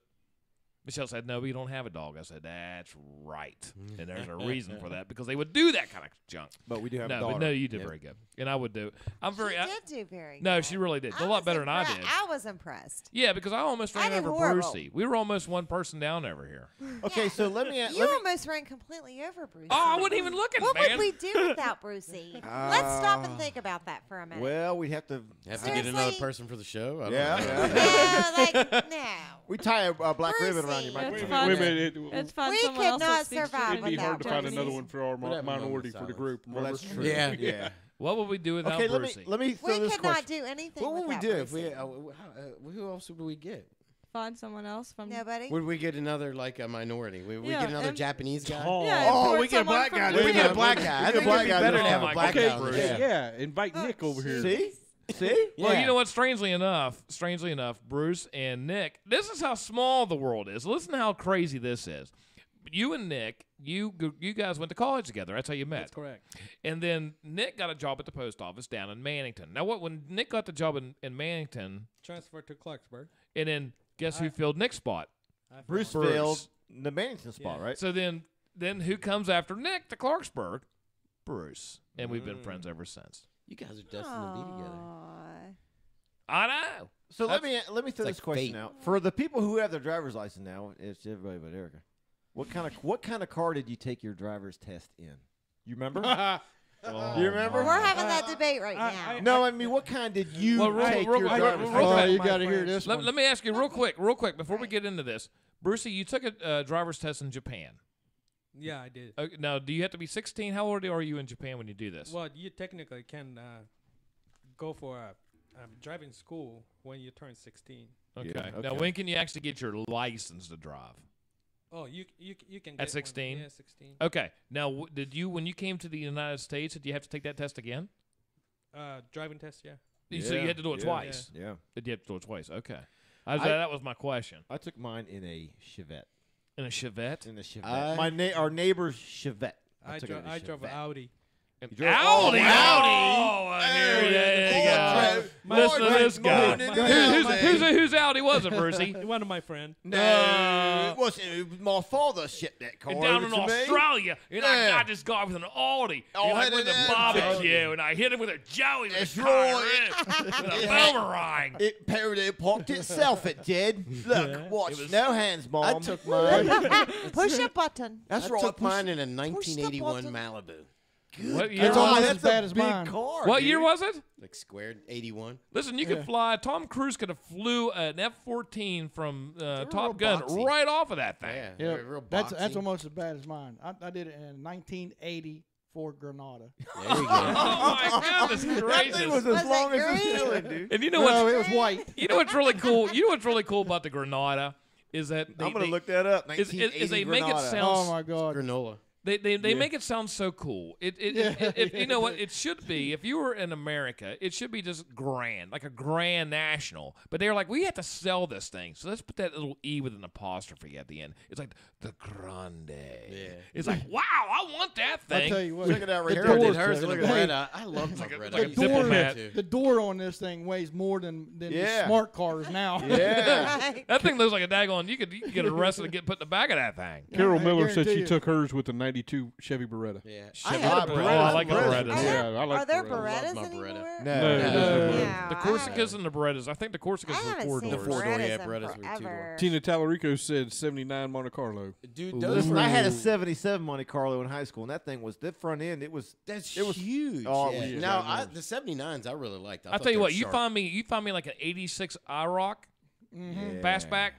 Michelle said, no, we don't have a dog. I said, that's right. And there's a reason for that, because they would do that kind of junk. But we do have a But daughter. no, you did very good. And I would do. I'm very. She did do very good. No, she really did. A lot better than I did. I was impressed. Yeah, because I almost ran did over horrible. Brucey. We were almost one person down over here. Okay, so let me. You almost ran completely over Brucey. Oh, I wasn't even looking, What man. would we do without Brucey? Let's stop and think about that for a minute. Well, we'd have to get another person for the show. I don't Yeah, know. No, like, no. We tie a black ribbon around your It's microphone. fun. Wait a minute. It's fun. We someone could else not that speaks survive It'd be hard to without find another one for our We'd have a minority moment for the of group. Well, that's remember? true. Yeah. Yeah. What would we do without Okay, Brucey? let me throw We this could question. not do anything What would we without do if Brucey. who else would we get? Find someone else from. Nobody? Would we get another like a minority? Would we Yeah, get another and- Japanese guy? Yeah, Oh, import we get a someone black from guy. Japan. We get a black guy. I We think get a it'd be black better guy. to have Oh a my black God, guy. on the Bruce. show. Yeah, invite Nick over here. See? See? Well, Yeah. you know what? Strangely enough, Bruce and Nick, this is how small the world is. Listen to how crazy this is. You and Nick, you guys went to college together. That's how you met. That's correct. And then Nick got a job at the post office down in Mannington. Now, when Nick got the job in Mannington, Transferred to Clarksburg. and then guess who filled Nick's spot? Bruce Bruce. filled the Bennington spot, right? So then who comes after Nick to Clarksburg? Bruce. And we've been friends ever since. You guys are destined to be together. Aw. I know. So let me throw It's this like question fate. out for the people who have their driver's license now. It's everybody but Erica. What kind of car did you take your driver's test in? You remember? You remember? We're having that debate right now. No, I mean, what kind did you Well, real- take real- your real- driver's real- license? Oh, you my got to hear friends. this Let, one. let me ask you real quick before we get into this. Brucey, you took a driver's test in Japan. Yeah, I did. Now, do you have to be 16? How old are you in Japan when you do this? Well, you technically can go for a driving school when you turn 16. Okay. Yeah, Now, okay. when can you actually get your license to drive? Oh, you can get At 16? One. Yeah, 16. Okay. Now, when you came to the United States, did you have to take that test again? Driving test, yeah. So you had to do it yeah, twice. Yeah. Did you have to do it twice? Okay. That was my question. I took mine in a Chevette. In a Chevette? In a Chevette. Our neighbor's Chevette. I took it in a drove an Chevette. Audi. Audi! drove- Audi! Oh, There you go. Listen to this guy. Whose Audi was it, Brucey? One of my friends. No, it wasn't. My father shipped that car And down in over to me. Australia, and I Yeah. got this guy with an Audi. Oh, and I had went to an barbecue, and I hit him with a Joey with That's a tire right. with a boomerang. It parked itself. It did. Look, watch. No hands, Mom. I took mine. Push a button. That's I right. took push- mine in a 1981 button. Malibu. What year? It's Oh, almost that's as bad a as big mine. car. What dude. year was it? Like squared 81. Listen, you could fly. Tom Cruise could have flew an F-14 from real Top Gun boxy. right off of that thing. Yeah, Yeah, real that's boxy. almost as bad as mine. I did it in 1980 Ford Granada. There you go. Oh my goodness That thing was gracious! as long it as a green? ceiling, dude. And you know No, what's it was white. you know what's really cool? You know what's really cool about the Granada is that I'm gonna look that up. is 1980 they make it Granada. sound Oh my God. Granola. They make it sound so cool. You know what it should be. If you were in America, it should be just grand, like a grand national. But they're like, we have to sell this thing, so let's put that little e with an apostrophe at the end. It's like the Grande. Yeah. It's like, wow, I want that I'll thing. tell you what. Check it out right Carol there. did hers in a Look at that. Beretta. I love my Beretta. like I a used to door- have diplomat. it The too. door on this thing weighs more than Yeah. the smart cars now. Yeah. Right. That thing looks like a daggone. You could get arrested and get put in the back of that thing. Carol I Miller said guarantee she you. took hers with a 92 Chevy Beretta. Yeah. I Chevy had a Beretta. Beretta. Oh, I like the Beretta. Berettas. Yeah, I like Are there Beretta. Berettas my anymore? Beretta. No. No, No, The I Corsicas and the Berettas. I think the Corsicas I were haven't four seen doors. four-door, Berettas yeah, in Berettas were two-door. forever. Tina Tallarico said 79 Monte Carlo. Dude, Ooh. those were I had a 77 Monte Carlo in high school, and that thing was the front end. It was It was huge. Oh, it yeah. was huge. Now, Yeah, it was. the 79s I really liked. I'll tell you what. You find me like an '86 IROC fastback.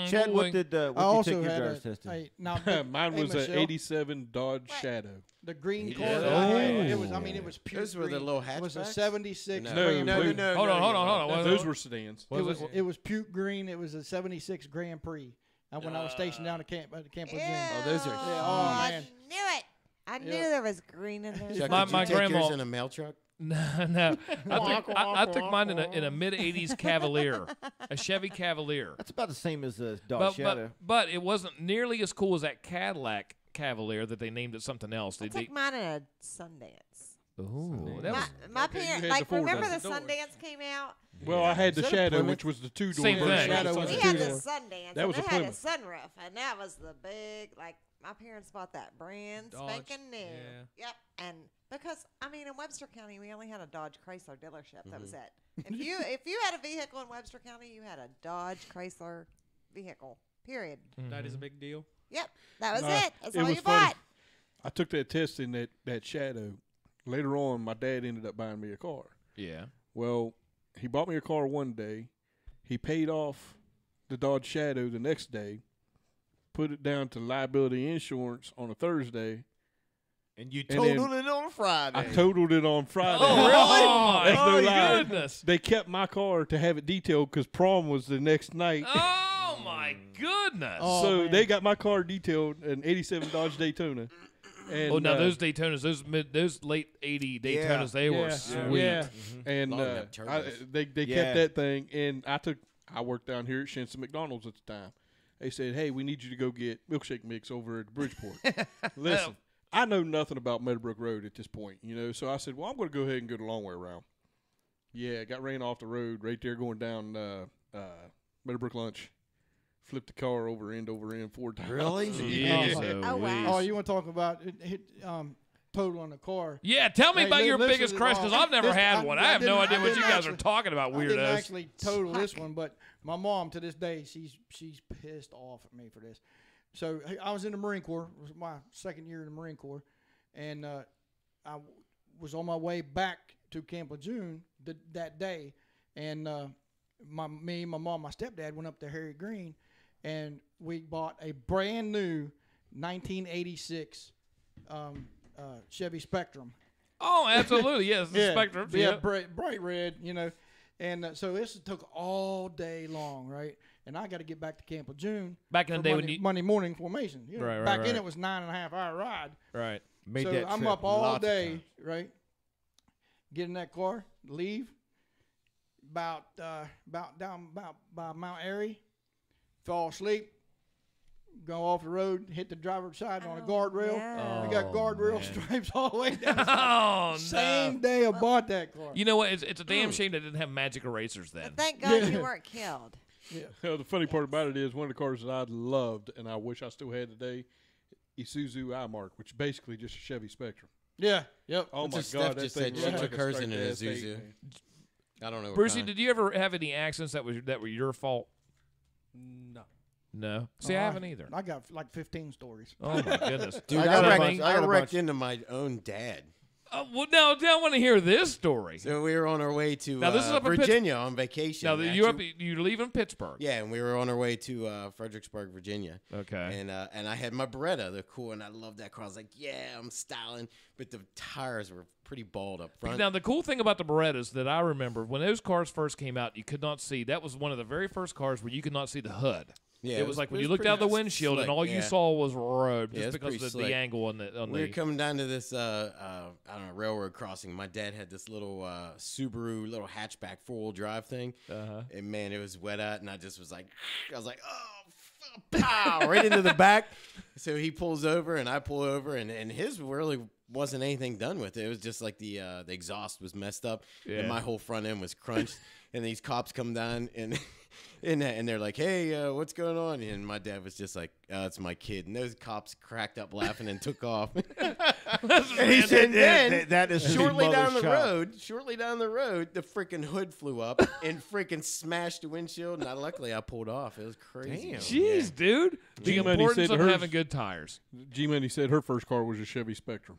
Chad, what I did you also take your had driver's test in? Mine was Michelle, an 87 Dodge Shadow. The green Yeah. car. that I had, it was. I mean, it was pure. Those were the green. little It was a hatchbacks? 76. No. Grand No, Prix. no, Hold on. Those were sedans. It was. It was puke green. It was a 76 Grand Prix. When I was stationed down at Camp Lejeune. Oh, those are Yeah, oh, I man. knew it. I knew Yeah. there was green in there. Chuck, My- did my you take yours grandma- in a mail truck? No. I took mine in a mid '80s Cavalier, a Chevy Cavalier. That's about the same as a Dodge But, Shadow. but it wasn't nearly as cool as that Cadillac Cavalier that they named it something else. I took mine in a Sundance. Ooh, that My, was my Okay, you parents, had like, the remember the four-door. Sundance came out? Well, I had the Is that a Shadow, Plymouth? which was the two-door Same version. thing. Shadow of was the We a had the two-door. Sundance, That and was a it had a Plymouth. sunroof, and that was the big, like, my parents bought that brand Dodge, spanking new. yeah. Yep, and because, I mean, in Webster County, we only had a Dodge Chrysler dealership. That was it. If you had a vehicle in Webster County, you had a Dodge Chrysler vehicle, period. That is a big deal. Yep, that was Nah, it. That's it all was you funny. bought. I took that test in that Shadow. Later on, my dad ended up buying me a car. yeah. Well, he bought me a car one day. He paid off the Dodge Shadow the next day, put it down to liability insurance on a Thursday. And you And then totaled it on Friday. I totaled it on Friday. Oh, really? That's no Oh, lie. goodness. They kept my car to have it detailed because prom was the next night. Oh my goodness. Oh, So man. they got my car detailed, an '87 Dodge Daytona. And, Oh, now those Daytonas, those late '80 Daytonas, they were Yeah. sweet. Yeah. and Long enough turbos. they Yeah. kept that thing, and I worked down here at Shinson McDonald's at the time. They said, "Hey, we need you to go get milkshake mix over at Bridgeport." Listen, I know nothing about Meadowbrook Road at this point, so I said, "Well, I'm going to go ahead and go the long way around." Yeah, got ran off the road right there going down Meadowbrook Lunch. Flipped the car end over end 4 times. Really? Jeez Oh, wow. Louise. Oh, you want to talk about total on the car? Yeah, tell me Hey, about your listen, biggest crush, because I've never this- had I- one. I I have no didn't- idea I what you didn't guys actually- are talking about, I didn't weirdos. actually total this one, but my mom to this day, she's pissed off at me for this. So I was in the Marine Corps. It was my second year in the Marine Corps, and I was on my way back to Camp Lejeune that day, and me, my mom, my stepdad went up to Harry Green, and we bought a brand new 1986 Chevy Spectrum. Oh, absolutely. Yes, the Spectrum. Yeah, bright red, And so this took all day long, right? And I got to get back to Camp Lejeune. Back in the for day when Monday, you- Monday morning formation. Right, back right. then it was 9.5-hour ride. Right. Made so that I'm trip up all lots of day, times. right? Get in that car, leave. About down by Mount Airy, fall asleep. Go off the road, hit the driver's side on a guardrail. no. I got guardrail stripes all the way down. Oh, Same no. day I bought that car. You know what? It's a damn shame they didn't have magic erasers then. Thank God you weren't killed. The funny part about it is one of the cars that I loved and I wish I still had today, Isuzu iMark, which is basically just a Chevy Spectrum. Yeah, yep. Oh my Just God, Steph that just thing said was she like took a hers straight in an ass Isuzu. man. I don't know. what Brucey, kind. did you ever have any accidents that were your fault? No. No. See, I haven't either. I got like 15 stories. Oh my goodness, Dude, I got a I bunch. I got a wrecked bunch. into my own dad. well, now I want to hear this story. So we were on our way to Now, this is up in Virginia on vacation. Now, you're leaving Pittsburgh. Yeah, and we were on our way to Fredericksburg, Virginia. Okay. And I had my Beretta, the cool, and I loved that car. I was like, yeah, I'm styling, but the tires were pretty bald up front. Now, the cool thing about the Berettas that I remember, when those cars first came out, you could not see. That was one of the very first cars where you could not see the hood. Yeah, it was like when you looked out the windshield and all you saw was road, Yeah, just it's because pretty of slick. the angle on the. We were coming down to this, I don't know, railroad crossing. My dad had this little Subaru, little hatchback 4-wheel drive thing. And man, it was wet out, and I just was like, oh, pow, right into the back. So he pulls over, and I pull over, and his really wasn't anything done with it. It was just like the exhaust was messed up, and my whole front end was crunched. And these cops come down, and they're like, hey, what's going on? And my dad was just like, it's my kid. And those cops cracked up laughing and took off. And he said, then that is shortly his down the mother's road, the freaking hood flew up and freaking smashed the windshield. And luckily, I pulled off. It was crazy. Damn. Jeez, dude. The G-Money importance said of hers- having good tires. G-Money said her first car was a Chevy Spectrum.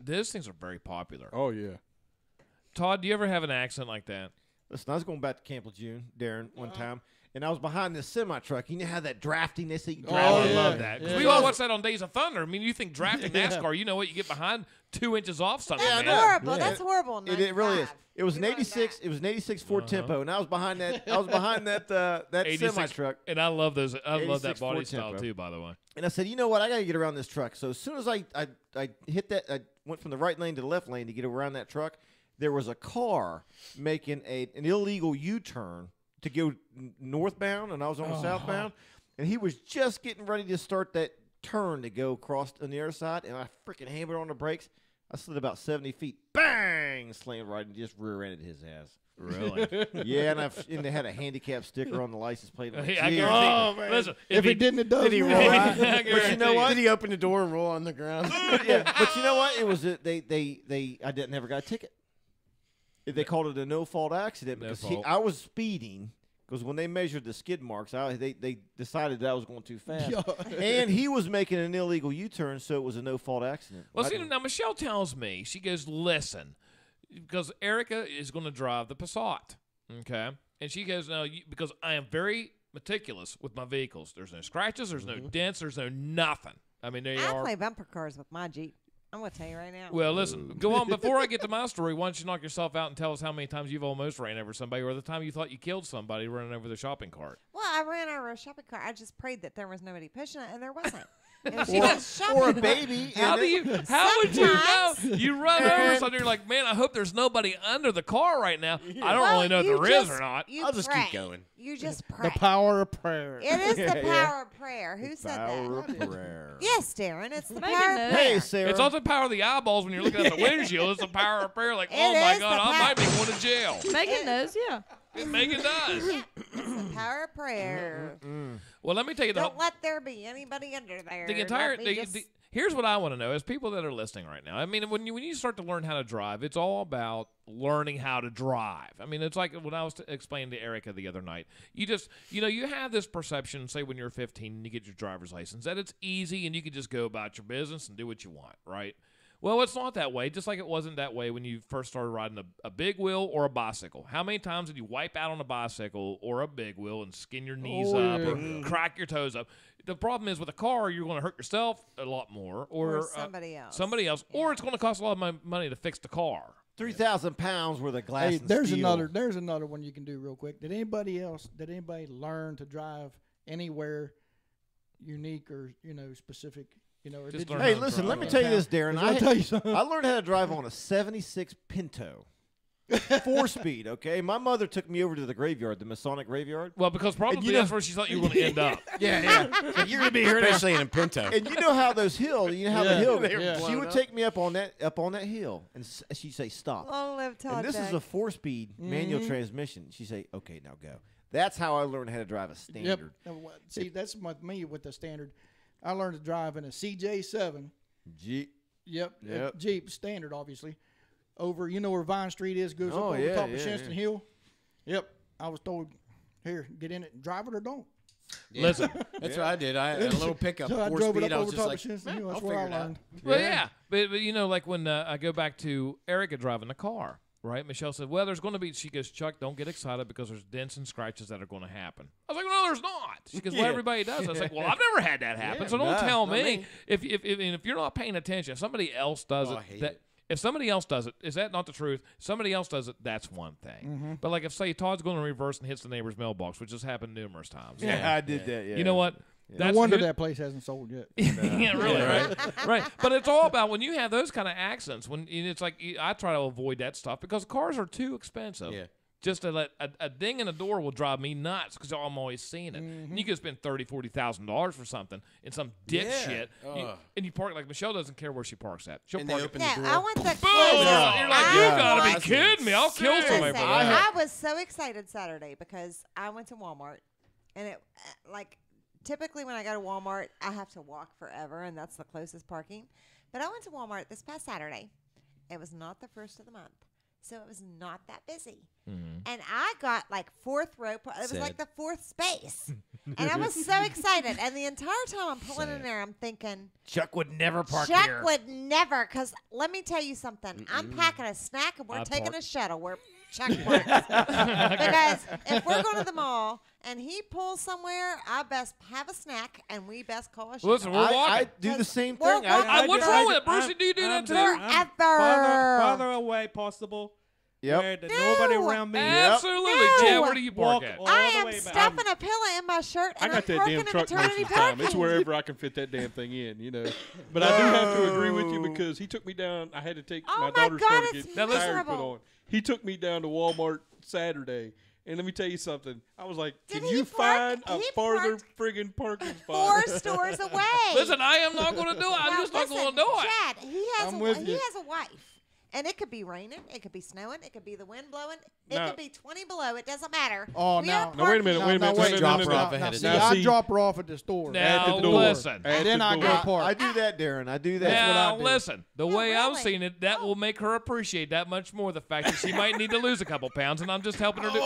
Those things are very popular. Oh, yeah. Todd, do you ever have an accident like that? Listen, I was going back to Camp Lejeune, Darren, one time, and I was behind this semi truck. You know how that draftiness that you drive? I yeah. love that. 'Cause Yeah. we all watch that on Days of Thunder. I mean, you think drafting NASCAR, you know what? You get behind 2 inches off something, That's man. horrible. Yeah. That's horrible. It really is. 95. It was an We learned 86. that. It was an 86 Ford Tempo, and I was behind that. I was behind that 86 semi truck. And I love those. I love that 86 body Ford style Tempo. too, by the way. And I said, you know what? I got to get around this truck. So as soon as I hit that, I went from the right lane to the left lane to get around that truck. There was a car making an illegal U-turn to go northbound, and I was on the southbound. And he was just getting ready to start that turn to go across on the other side, and I freaking hammered on the brakes. I slid about 70 feet. Bang! Slammed right and just rear-ended his ass. Really? Yeah, and they had a handicap sticker on the license plate. I'm like, Hey, I "Geez." guarantee. Listen, If he didn't, it doesn't. Did he roll? I But you know guarantee. what? Did he open the door and roll on the ground? Yeah, but you know what? It was I never got a ticket. They called it a no-fault accident No because fault. I was speeding. Because when they measured the skid marks, they decided that I was going too fast, and he was making an illegal U-turn, so it was a no-fault accident. Well, see, now Michelle tells me, she goes, listen, because Erica is going to drive the Passat, okay? And she goes, no, because I am very meticulous with my vehicles. There's no scratches, there's no dents, there's no nothing. I mean, they I are. play bumper cars with my Jeep. I'm going to tell you right now. Well, listen, go on. Before I get to my story, why don't you knock yourself out and tell us how many times you've almost ran over somebody or the time you thought you killed somebody running over the shopping cart? Well, I ran over a shopping cart. I just prayed that there was nobody pushing it, and there wasn't. And she was shopping. Or a baby. How would you know? You run over something, you're like, man, I hope there's nobody under the car right now. I don't really know if there is or not. You I'll just pray. keep going. You just pray. The power of prayer. It is the power of prayer. Who said Power that? of prayer. Yes, Darren. It's the Megan power of knows. prayer. Hey, Sarah. It's also the power of the eyeballs when you're looking at the windshield. It's the power of prayer. Like, oh It my is God, the I might be power. going to jail. Megan knows, yeah. Megan does. It's the power of prayer. Well, let me tell you Don't let there be anybody under there. the entire. Let me just- Here's what I want to know as people that are listening right now. I mean, when you start to learn how to drive, it's all about learning how to drive. I mean, it's like when I was explaining to Erica the other night. You just, you have this perception, say when you're 15 and you get your driver's license, that it's easy and you can just go about your business and do what you want, right? Well, it's not that way, just like it wasn't that way when you first started riding a big wheel or a bicycle. How many times did you wipe out on a bicycle or a big wheel and skin your knees up or crack your toes up? The problem is with a car, you're going to hurt yourself a lot more or somebody else. Or it's going to cost a lot of money to fix the car. 3,000 pounds worth of glass Hey, and there's steel. there's another one you can do real quick. Did anybody learn to drive anywhere unique or specific? Or Just did you learn Hey, how to listen, drive. let me tell you this, Darren. I'll tell you something. I learned how to drive on a 76 Pinto. 4-speed, okay? My mother took me over to the graveyard, the Masonic graveyard. Well, because probably that's where she thought you were going to end up. Yeah. Like, you're going to be here now. Especially in a Pinto. And you know how those hills, the hill, They were she blown would up. take me up on that hill, and she'd say, stop. Long live Todd And this is Jack. a 4-speed manual transmission. She'd say, okay, now go. That's how I learned how to drive a standard. See, that's with me with the standard. I learned to drive in a CJ7. Jeep. Yep. Yep. Jeep standard, obviously. Over, where Vine Street is, goes up Oh, over yeah, top yeah, of Shinston yeah. Hill. Yep. I was told, here, get in it and drive it or don't. Listen. That's what I did. I had a little pickup, So I 4 drove it speed. up I over was top just of like, Shinston Hill. That's I'll where I figure it out. learned. Well, yeah. But like when I go back to Erica driving the car, right? Michelle said, well, there's going to be, she goes, Chuck, don't get excited because there's dents and scratches that are going to happen. I was like, no, there's not. She goes, well, everybody does. I was like, well, I've never had that happen. So don't tell me. If you're not paying attention, if somebody else does if somebody else does it, is that not the truth? Somebody else does it, that's one thing. But like if, say, Todd's going to reverse and hits the neighbor's mailbox, which has happened numerous times. Yeah, I did that, yeah. You know what? No wonder that place hasn't sold yet. Yeah, really, right? Right. But it's all about when you have those kind of accidents, when it's like I try to avoid that stuff because cars are too expensive. Yeah. Just a ding in the door will drive me nuts because I'm always seeing it. And you can spend $30,000-$40,000 for something in some dipshit, and you park like Michelle doesn't care where she parks at. She'll And park they it. open Yeah, the door. I want the You're like, you gotta be kidding me! I'll kill somebody for that. I was so excited Saturday because I went to Walmart, and it typically when I go to Walmart, I have to walk forever, and that's the closest parking. But I went to Walmart this past Saturday. It was not the first of the month, so it was not that busy. And I got like 4th row. It was like the 4th space. And I was so excited. And the entire time I'm pulling in there, I'm thinking, Chuck would never park Chuck here. would never, because let me tell you something. I'm packing a snack, and we're taking a shuttle where Chuck works. Because if we're going to the mall and he pulls somewhere, I best have a snack, and we best call a shuttle. Listen, we're walking. I do the same We're thing. walking. What's wrong with it, Brucey? Do you do that too? Farther away possible. Yep. Where there's nobody around me. Absolutely. No. Chad, where do you park Walk at? all I the am way back. stuffing a pillow in my shirt, I and got I'm that parking damn in truck most maternity of the time. It's parking. wherever I can fit that damn thing in. But I do have to agree with you because he took me down. I had to take Oh my my daughter's God, car to it's get tires put miserable. on. He took me down to Walmart Saturday, And let me tell you something. I was like, Did can he you park- find a he farther parked friggin' parking spot? 4 stores away. Listen, I am not going to do it. I'm Now, just not going to listen, do it. Chad, I'm with he you. has a wife. And it could be raining. It could be snowing. It could be the wind blowing. It No. could be 20 below. It doesn't matter. Oh, We now- are No, wait a minute, parking- wait a minute. wait, No, drop no, her no, off no. ahead of See, time. Now, I see- drop her off at the store. Now, At the door. listen. At Then the I door. go park. I do that, Darren. I do that. Now, do. listen, the No, way I'm really. seeing it, that will make her appreciate that much more the fact that she might need to lose a couple pounds, and I'm just helping her do.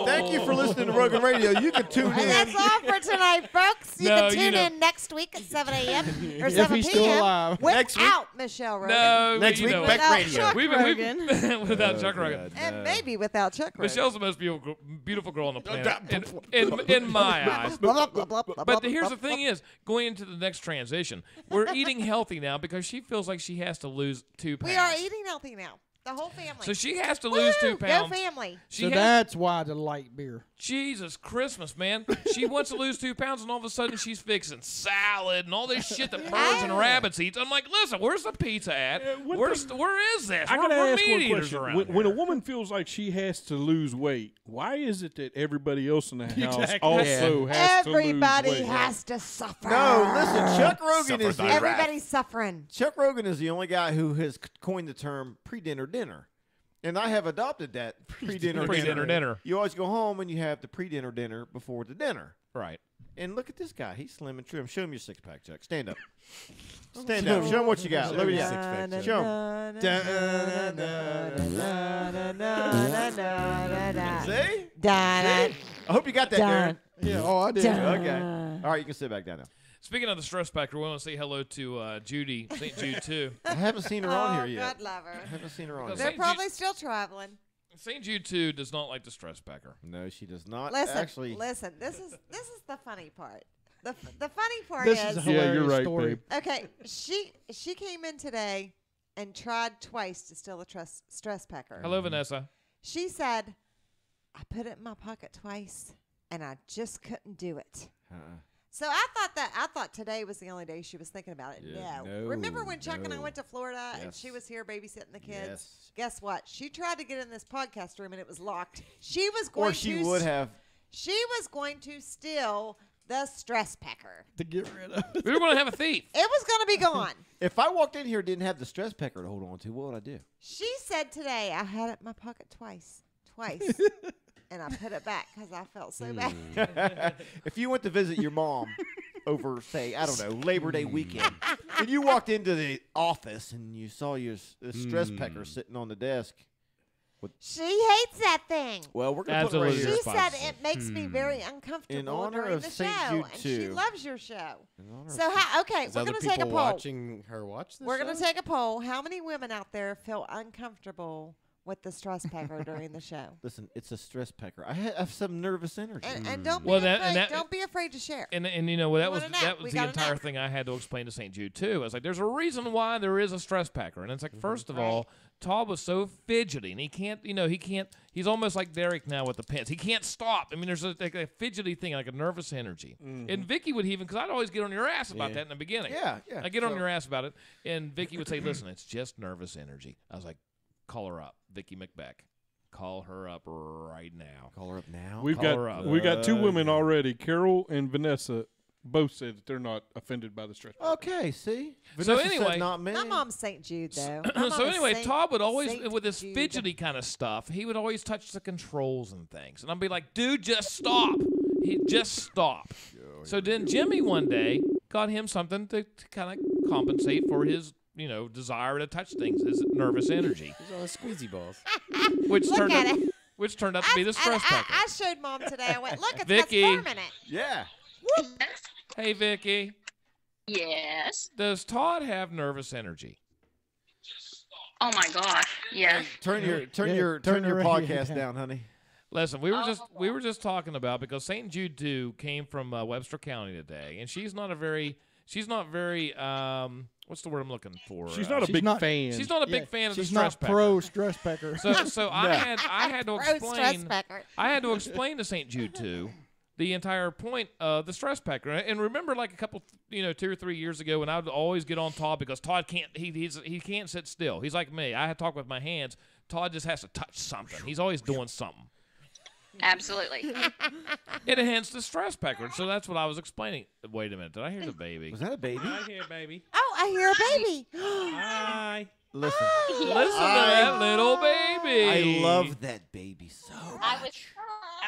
Thank you for listening to Rogan Radio. You can tune And in. that's all for tonight, folks. You No, can you tune know- in next week at 7 a.m. or If 7 he's still p.m. alive. without Michelle Rogan. No, Next you week, know, Beck Without Radio. Chuck we've Rogan. without Chuck Rogan. And maybe without Chuck Rogan. Michelle's the most beautiful girl on the planet, in my eyes. Blah, blah, blah, blah, But blah, here's blah, the thing is, going into the next transition, we're eating healthy now because she feels like she has to lose 2 pounds. We are eating healthy now. The whole family. So she has to lose 2 Woo! pounds. Go family. She So has that's why the light beer. Jesus Christmas, man. She wants to lose 2 pounds, and all of a sudden she's fixing salad and all this shit that birds and rabbits eat. I'm like, listen, where's the pizza at? what Where is this? I gotta We're ask meat one eaters question. around When a here. woman feels like she has to lose weight, why is it that everybody else in the house Exactly. also has Everybody to lose weight? has to suffer. No, listen. Chuck Rogan is the, Everybody's suffering. Chuck Rogan is the only guy who has coined the term pre-dinner dinner. And I have adopted that pre-dinner dinner. You always go home and you have the pre-dinner dinner before the dinner. Right. And look at this guy. He's slim and trim. Show him your six-pack, Chuck. Stand up. Stand up. Show him what you got. Look at that. Show him. See? I hope you got that, Darren. Yeah, oh, I did. Okay. All right, you can sit back down now. Speaking of the stress factor, we want to say hello to Judy, St. Jude, too. I haven't seen her on here Oh, yet. God love her. I haven't seen her on Because here. They're probably still traveling. St. Jude, too, does not like the stress packer. No, she does not. Listen, Actually, listen. This is the funny part. The funny part This is is a Yeah, hilarious you're right, story. babe. okay. She came in today and tried twice to steal a stress packer. Hello, Vanessa. She said, "I put it in my pocket twice, and I just couldn't do it." So I thought today was the only day she was thinking about it. Yeah, no. Remember when Chuck and I no. went to Florida and Yes. she was here babysitting the kids? Yes. Guess what? She tried to get in this podcast room and it was locked. She was or going she to would have. She was going to steal the stress packer. To get rid of it. We were going to have a thief. It was going to be gone. If I walked in here and didn't have the stress pecker to hold on to, what would I do? She said today, I had it in my pocket twice. And I put it back because I felt so bad. If you went to visit your mom over, say, I don't know, Labor Day weekend, and you walked into the office and you saw your stress pecker sitting on the desk. She hates that thing. Well, we're going to put it right Absolutely. here. She said it makes me very uncomfortable In honor during of the St. show, Jude and she 2. loves your show. In honor of So how? Okay, Is we're other going to take a people poll. watching her watch this We're going show? to take a poll. How many women out there feel uncomfortable with the stress packer during the show? Listen, it's a stress pecker. I have some nervous energy. And don't be Well, afraid. Don't be afraid to share. And you know well, that We was wanna know. that We was the gotta entire know. thing I had to explain to St. Jude too. I was like, there's a reason why there is a stress packer, and it's like first of all, Todd was so fidgety, and he can't. He's almost like Derek now with the pens. He can't stop. I mean, there's like a fidgety thing, like a nervous energy. And Vicky would even, because I'd always get on your ass about that in the beginning. Yeah. I get on your ass about it, and Vicky would say, "Listen, it's just nervous energy." I was like, "Call her up, Vicky McBeck. Call her up right now." Call her up now. We got two women already. Carol and Vanessa both said that they're not offended by the stress. Okay, see? So Vanessa said anyway- not me. My mom's St. Jude, though. My So mom is anyway, Todd would always, Saint with this Jude. fidgety kind of stuff, he would always touch the controls and things. And I'd be like, dude, just stop. Just stop. So then Jimmy one day got him something to kind of compensate for his, desire to touch things, his nervous energy, These are all squeezy balls. which Look turned at out, it. which turned out to be the stress packer. I showed Mom today. I went, look, it's Vicky. that's permanent. Yeah. Hey, Vicky, Yes. does Todd have nervous energy? Oh my gosh. Yes. Turn your turn the radio podcast down. down, honey. Listen, we were just talking about, because St. Jude 2 came from Webster County today, and she's not very what's the word I'm looking for? She's not a she's big not- fan. She's not a big fan of the She's stress not packer. pro stress packer. So I had to Pro stress explain. packer. I had to explain to St. Jude 2 the entire point of the stress packer. And remember, like a couple, 2 or 3 years ago, when I would always get on Todd because Todd can't. He can't sit still. He's like me. I had to talk with my hands. Todd just has to touch something. He's always doing something. Absolutely. It hence the stress pecker. So that's what I was explaining. Wait a minute. Did I hear the baby? Was that a baby? I hear baby. Oh, I hear a baby. Hi. Listen. Listen to that little baby. I love that baby so much. I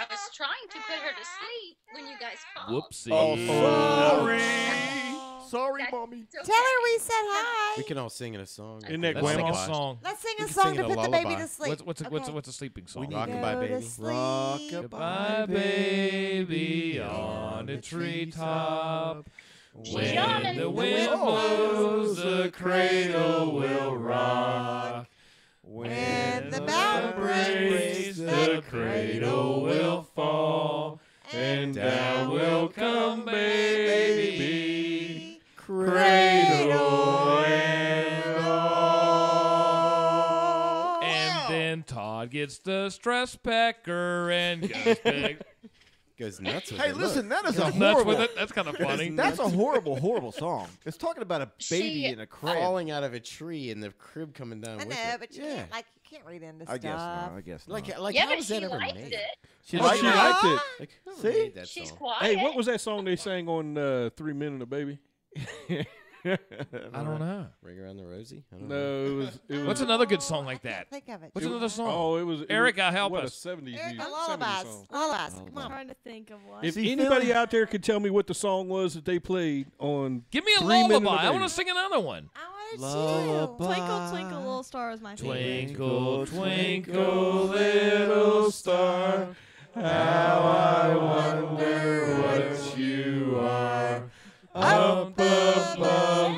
was trying to put her to sleep when you guys called. Whoopsie. Oh, sorry. Sorry, mommy. Tell her we said hi. We can all sing in a song. Isn't that Let's sing grandma? a song. Let's sing We a can song sing to a put the baby lullaby. to sleep. What's a sleeping song? Rockabye Go to baby. sleep. Goodbye, baby, on a treetop. When the wind blows, the cradle will rock. When the bough breaks, the cradle will fall. And down will come baby, cradle and all. And then Todd gets the stress pecker and goes big. Goes nuts with Hey, it. listen, Look. that is a Nuts horrible. with it. That's kind of funny. That's a horrible, horrible song. It's talking about a baby She- in a crib. Falling out of a tree and the crib coming down I with know, it. but you Yeah. can't read into I stuff. guess not. I guess not. Like Yeah, how but was she that ever liked made? it. She Oh, liked she it. liked it. Like, who See? made that She's song? quiet. Hey, what was that song they sang on 3 Men and a Baby? I don't know. Ring Around the Rosie? I don't know. No, it was. What's another good song like I that? can't think of it. What's another song? Oh, it was. Erica, help what, us. A 70s, Erica, music, 70s lullabies. song. Lullabies. Come I'm on. trying to think of one. If See, anybody Philly- out there could tell me what the song was that they played on Give me a 3 Men and a lullaby. I want Baby. to sing another one. I wanted Lullaby. Twinkle, twinkle, little star is my favorite. Twinkle, twinkle, little star, how I wonder what you are. Up above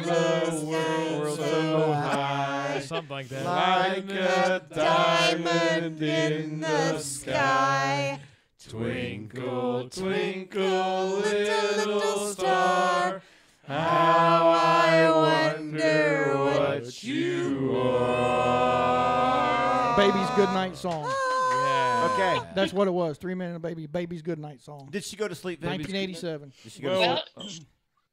the world so high. Something like that. Like a diamond in the sky. Twinkle, twinkle, little star, how I wonder what you are. Baby's Goodnight Song. Yeah. Okay. That's what it was. 3 Men and a Baby. Baby's Goodnight Song. Did she go to sleep? Vic? 1987. Did she go Well, to Well, sleep?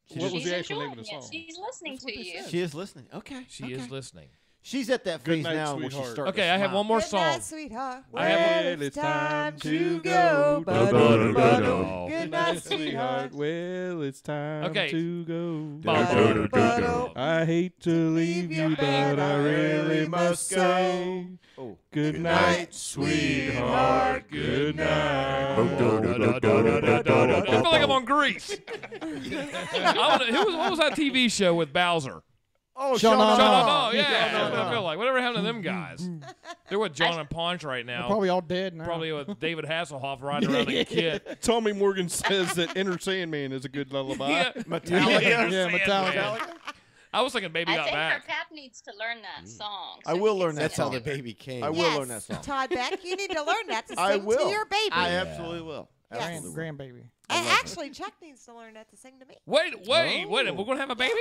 what was she's the actual name of enjoying the it. song? She's listening to you. She is listening. Okay. She is listening. She's at that Good phase night, now where she's sweetheart. starting Okay, to I have smile. one more Good song. night, sweetheart. I have Well, one. it's time to go. Ba-da-da-da-da. Good night, sweetheart. Well, it's time Okay. to go. Ba-da-da-da-da. I hate to leave you, but I really must go. Oh. Good night, sweetheart. Good night. I feel like I'm on Grease. What was that TV show with Bowser? Oh, Sean Sean Sean O'Donnell. Oh, yeah. Sean That's what I O'Donnell. feel like. Whatever happened to them guys? They're with John and Ponch right They're now. probably all dead now. Probably with David Hasselhoff riding around a kid. Tommy Morgan says that Enter Sandman is a good lullaby. Yeah. Metallica. Yeah, Metallica. I was thinking Baby I Got think her Back. pap needs to learn that song. I so will he learn can that That's sing how song. the baby came. I will Yes, learn that song. Todd Beck, you need to learn that to I sing will. to your baby. I absolutely will. Yes. Absolutely will. Grandbaby. And actually, Chuck needs to learn that to sing to me. Wait. We're going to have a baby?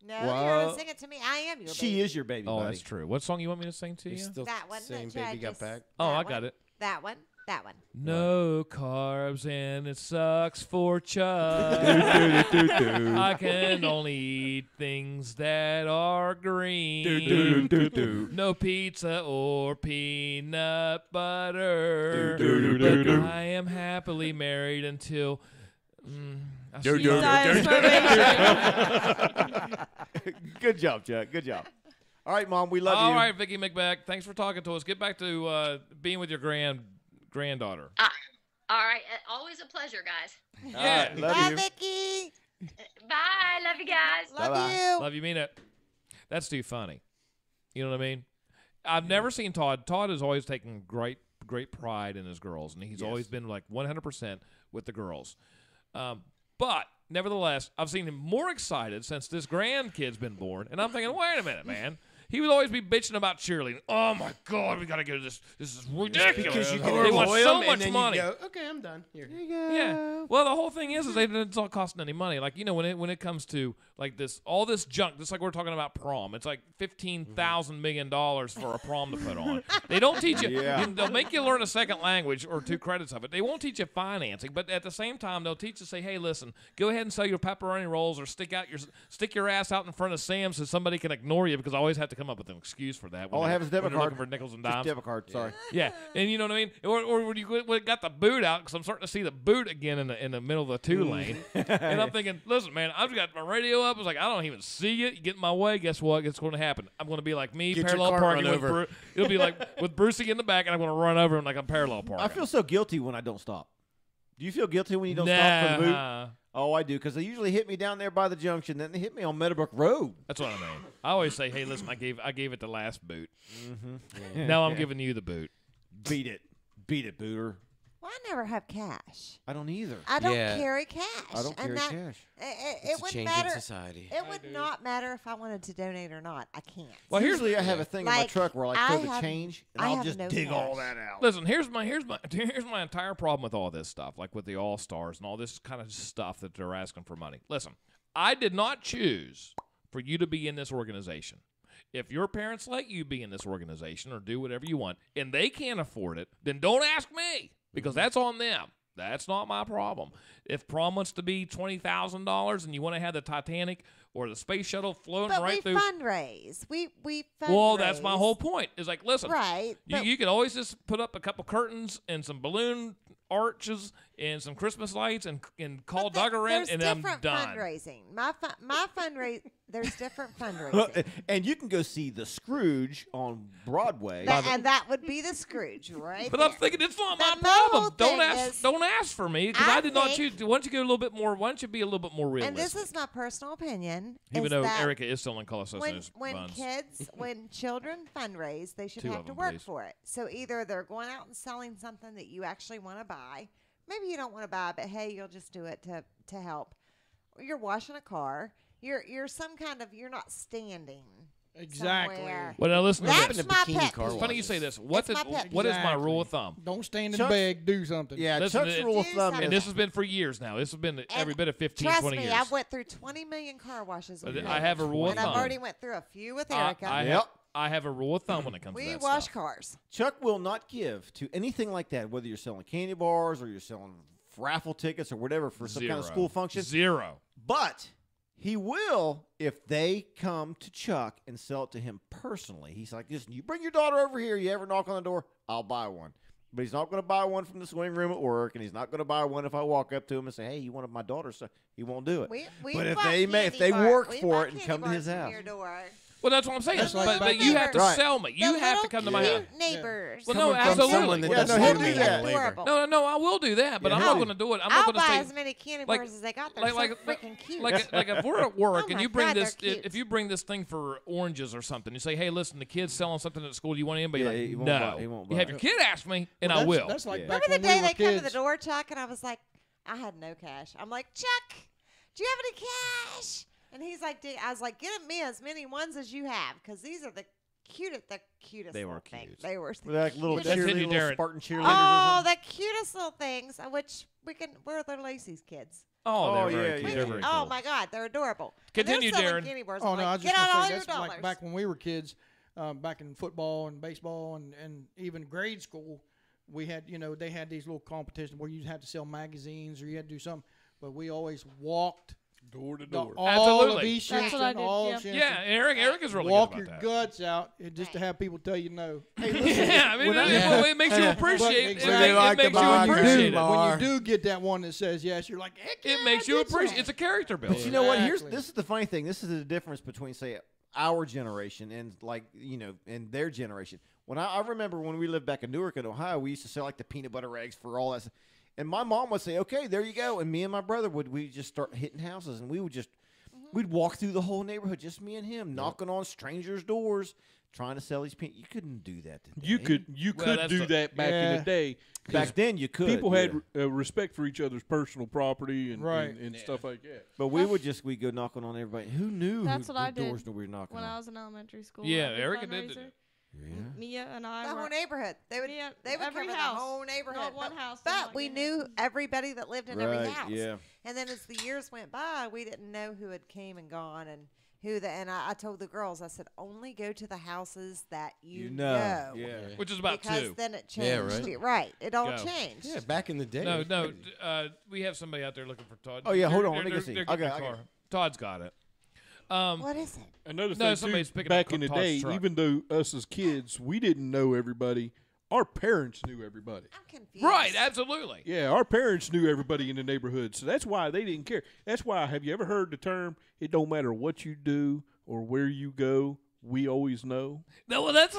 No, you're Well, going to sing it to me. I am your She baby. is your baby, Oh, buddy. that's true. What song you want me to sing to You you? still That one. saying that baby got just- back? Oh, that I one, got it. That one. That one. No carbs and it sucks for Chuck. I can only eat things that are green. No pizza or peanut butter. But I am happily married until. I see- Die of starvation. Good job, Chuck. Good job. All right, Mom, we love you. All right, Vicky McBack. Thanks for talking to us. Get back to being with your granddaughter. All right. Always a pleasure, guys. Yeah. Love Bye, you. Vicky. Bye. Love you guys. Love Bye-bye. you. Love you, mean it. That's too funny. You know what I mean? I've never seen Todd. Todd has always taken great pride in his girls, and he's always been like 100% with the girls. But nevertheless, I've seen him more excited since this grandkid's been born, and I'm thinking, wait a minute, man. He would always be bitching about cheerleading. Oh my God, we gotta get this. This is ridiculous. Because you they can want spoil so them, and much then money. You go, okay, I'm done. Here. Yeah. Well, the whole thing is it's not costing any money. Like, you know, when it comes to like all this junk, just like we're talking about prom, it's like $15,000 million for a prom to put on. They don't teach you. Yeah. They'll make you learn a second language or 2 credits of it. They won't teach you financing, but at the same time, they'll teach you say, hey, listen, go ahead and sell your pepperoni rolls or stick your ass out in front of Sam so somebody can ignore you because I always have to come up with an excuse for that. All I have is debit when they're card. looking for nickels and Just dimes. debit card. Sorry. Yeah, and you know what I mean. Or when you got the boot out, because I'm starting to see the boot again in the middle of the 2-lane, and I'm thinking, listen, man, I've got my radio up. I was like, I don't even see it. You get in my way. Guess what? It's going to happen. I'm going to be like me, Get your parallel car parking run with over. It'll be like with Brucey in the back, and I'm going to run over him like I'm parallel parking. I feel so guilty when I don't stop. Do you feel guilty when you don't stop for the boot? Nah. Oh, I do, because they usually hit me down there by the junction, then they hit me on Meadowbrook Road. That's what I mean. I always say, hey, listen, I gave it the last boot. Now I'm giving you the boot. Beat it, booter. Well, I never have cash. I don't either. I don't Yeah. carry cash. I don't carry cash. It It's a wouldn't change matter. in society. It would not matter if I wanted to donate or not. I can't. Well, usually I have a thing in my Like, truck where I I throw the have- change, and I I'll have just no dig all cash. that out. Listen, here's my entire problem with all this stuff, like with the All Stars and all this kind of stuff that they're asking for money. Listen, I did not choose for you to be in this organization. If your parents let you be in this organization or do whatever you want, and they can't afford it, then don't ask me, because that's on them. That's not my problem. If prom wants to be $20,000 and you want to have the Titanic or the space shuttle floating But right we through, fundraise. We fundraise. well, that's my whole point. Is like, listen, Right. but you could always just put up a couple curtains and some balloon arches and some Christmas lights and call Duggar in, there's and I'm different done. fundraising. My fundraise. There's different fundraising. And you can go see the Scrooge on Broadway. And that would be the Scrooge, right? But I'm there. thinking it's not my The whole problem. Don't thing ask. is- Don't ask for me because I did not think- choose. Why don't you go a little bit more? Why don't you be a little bit more realistic? And this is my personal opinion. Even is though that Erica is still in Colossus when children fundraise, they should Two have of to them, work please. for it. So either they're going out and selling something that you actually want to buy. Maybe you don't want to buy, but hey, you'll just do it to help. Or you're washing a car. You're some kind of you're not standing. Exactly. somewhere. Well, now listen to That's this. my pet car It's peeve. funny you say this. What That's my pet what is my Exactly. rule of thumb? Don't stand in Chuck- the bag. Do something. Yeah, Listen, Chuck's it- rule of Do thumb something. And is this has been for years now. This has been every And bit of 15, Trust 20 me, years. I've went through 20 million car washes. with I have a Erica. rule of and I've thumb. already went through a few with Erica. I have a rule of thumb when it comes to we that wash stuff. cars. Chuck will not give to anything like that, whether you're selling candy bars or you're selling raffle tickets or whatever for some kind of Zero. school function. Zero. But he will if they come to Chuck and sell it to him personally. He's like, listen, you bring your daughter over here, you ever knock on the door, I'll buy one. But he's not going to buy one from the swing room at work, and he's not going to buy one if I walk up to him and say, hey, you wanted my daughter? So he won't do it. We But if bought they candy work we for bought it and candy come to his bars from house. your door. Well, that's what I'm saying. That's like But back you then. have to Right. sell me. You The have to little come to my cute house. neighbors. Well, no, Coming from absolutely. someone that Yeah, doesn't no, he'll know do me that. and labor. Adorable. No, I will do that, but Yeah, I'm no. not going to do it. I'm not I'll going to buy say as many candy like- bars as they got. They're like so freaking cute. like if we're at work Oh and my you bring God, this, they're cute. if you bring this thing for oranges or something, you say, hey, listen, the kid's selling something at school. Do you want anybody? Yeah, Like, he won't no. buy- he won't You buy have it. your kid ask me, and Well, I will. That's like Yeah. back Remember the when day we they were come to kids. the door, Chuck, and I was like, I had no cash. I'm like, Chuck, do you have any cash? And he's like, I was like, get me as many ones as you have, because these are the cutest They were little things. cute. They were They're like little cutest- Continue, cheerleaders, little Darren. Spartan cheerleaders. Oh, or something. the cutest little things, which we're the Lacey's kids. Oh, they're Oh, very yeah, cute. yeah, They're yeah. very Oh cool. my God, they're adorable. Continue, and they're selling Darren. candy bars. Oh I'm no, I like, was just get out all gonna say your that's dollars. like back when we were kids, back in football and baseball and even grade school. We had they had these little competitions where you had to sell magazines or you had to do something. But we always walked Door to the, door. all Absolutely. of East That's what I Shinston, did, all yeah. of Shinston. Yeah, Eric is really Walk good your about that. guts out just to have people tell you no. Yeah, I mean, When I- it makes you appreciate. Exactly. It, They make- it makes you appreciate it. When you do get that one that says yes, you're like, heck yeah, It makes I you did appreciate. something. It's a character builder. But you know what? Exactly. This is the funny thing. This is the difference between, say, our generation and and their generation. When I remember when we lived back in Newark in Ohio, we used to sell like the peanut butter eggs for all that stuff. And my mom would say, "Okay, there you go." And me and my brother we just start hitting houses, and we would just we'd walk through the whole neighborhood, just me and him, knocking on strangers' doors, trying to sell these peanut. You couldn't do that today. You could Well, that's do the- that back in Yeah. the day. 'cause Back then, you could. people yeah. had respect for each other's personal property and Right. and stuff like that. But we'd go knocking on everybody. Who knew That's who what I the doors did that we were knocking when on? I was in elementary school. Yeah, every Erica did fundraiser, Yeah. Mia and I The were whole neighborhood. They would Yeah, they would every cover house. the whole neighborhood. Not one but, house, But not we like knew everybody that lived in every Right, house. yeah. And then as the years went by, we didn't know who had came and gone and and I told the girls, I said, only go to the houses that you know. Yeah. Which is about Because two. then it Yeah, changed. right. It all Go. changed. Yeah, back in the day. No, we have somebody out there looking for Todd. Oh, yeah, hold They're- on, let me they're- go see. they're I getting got the it. car. Todd's got it. What is it? Another No, thing somebody's too, picking back up in the Todd's day, truck. even though us as kids, we didn't know everybody. Our parents knew everybody. I'm confused. Right, absolutely. Yeah, our parents knew everybody in the neighborhood, so that's why they didn't care. That's why, have you ever heard the term, it don't matter what you do or where you go, we always know? No, well, that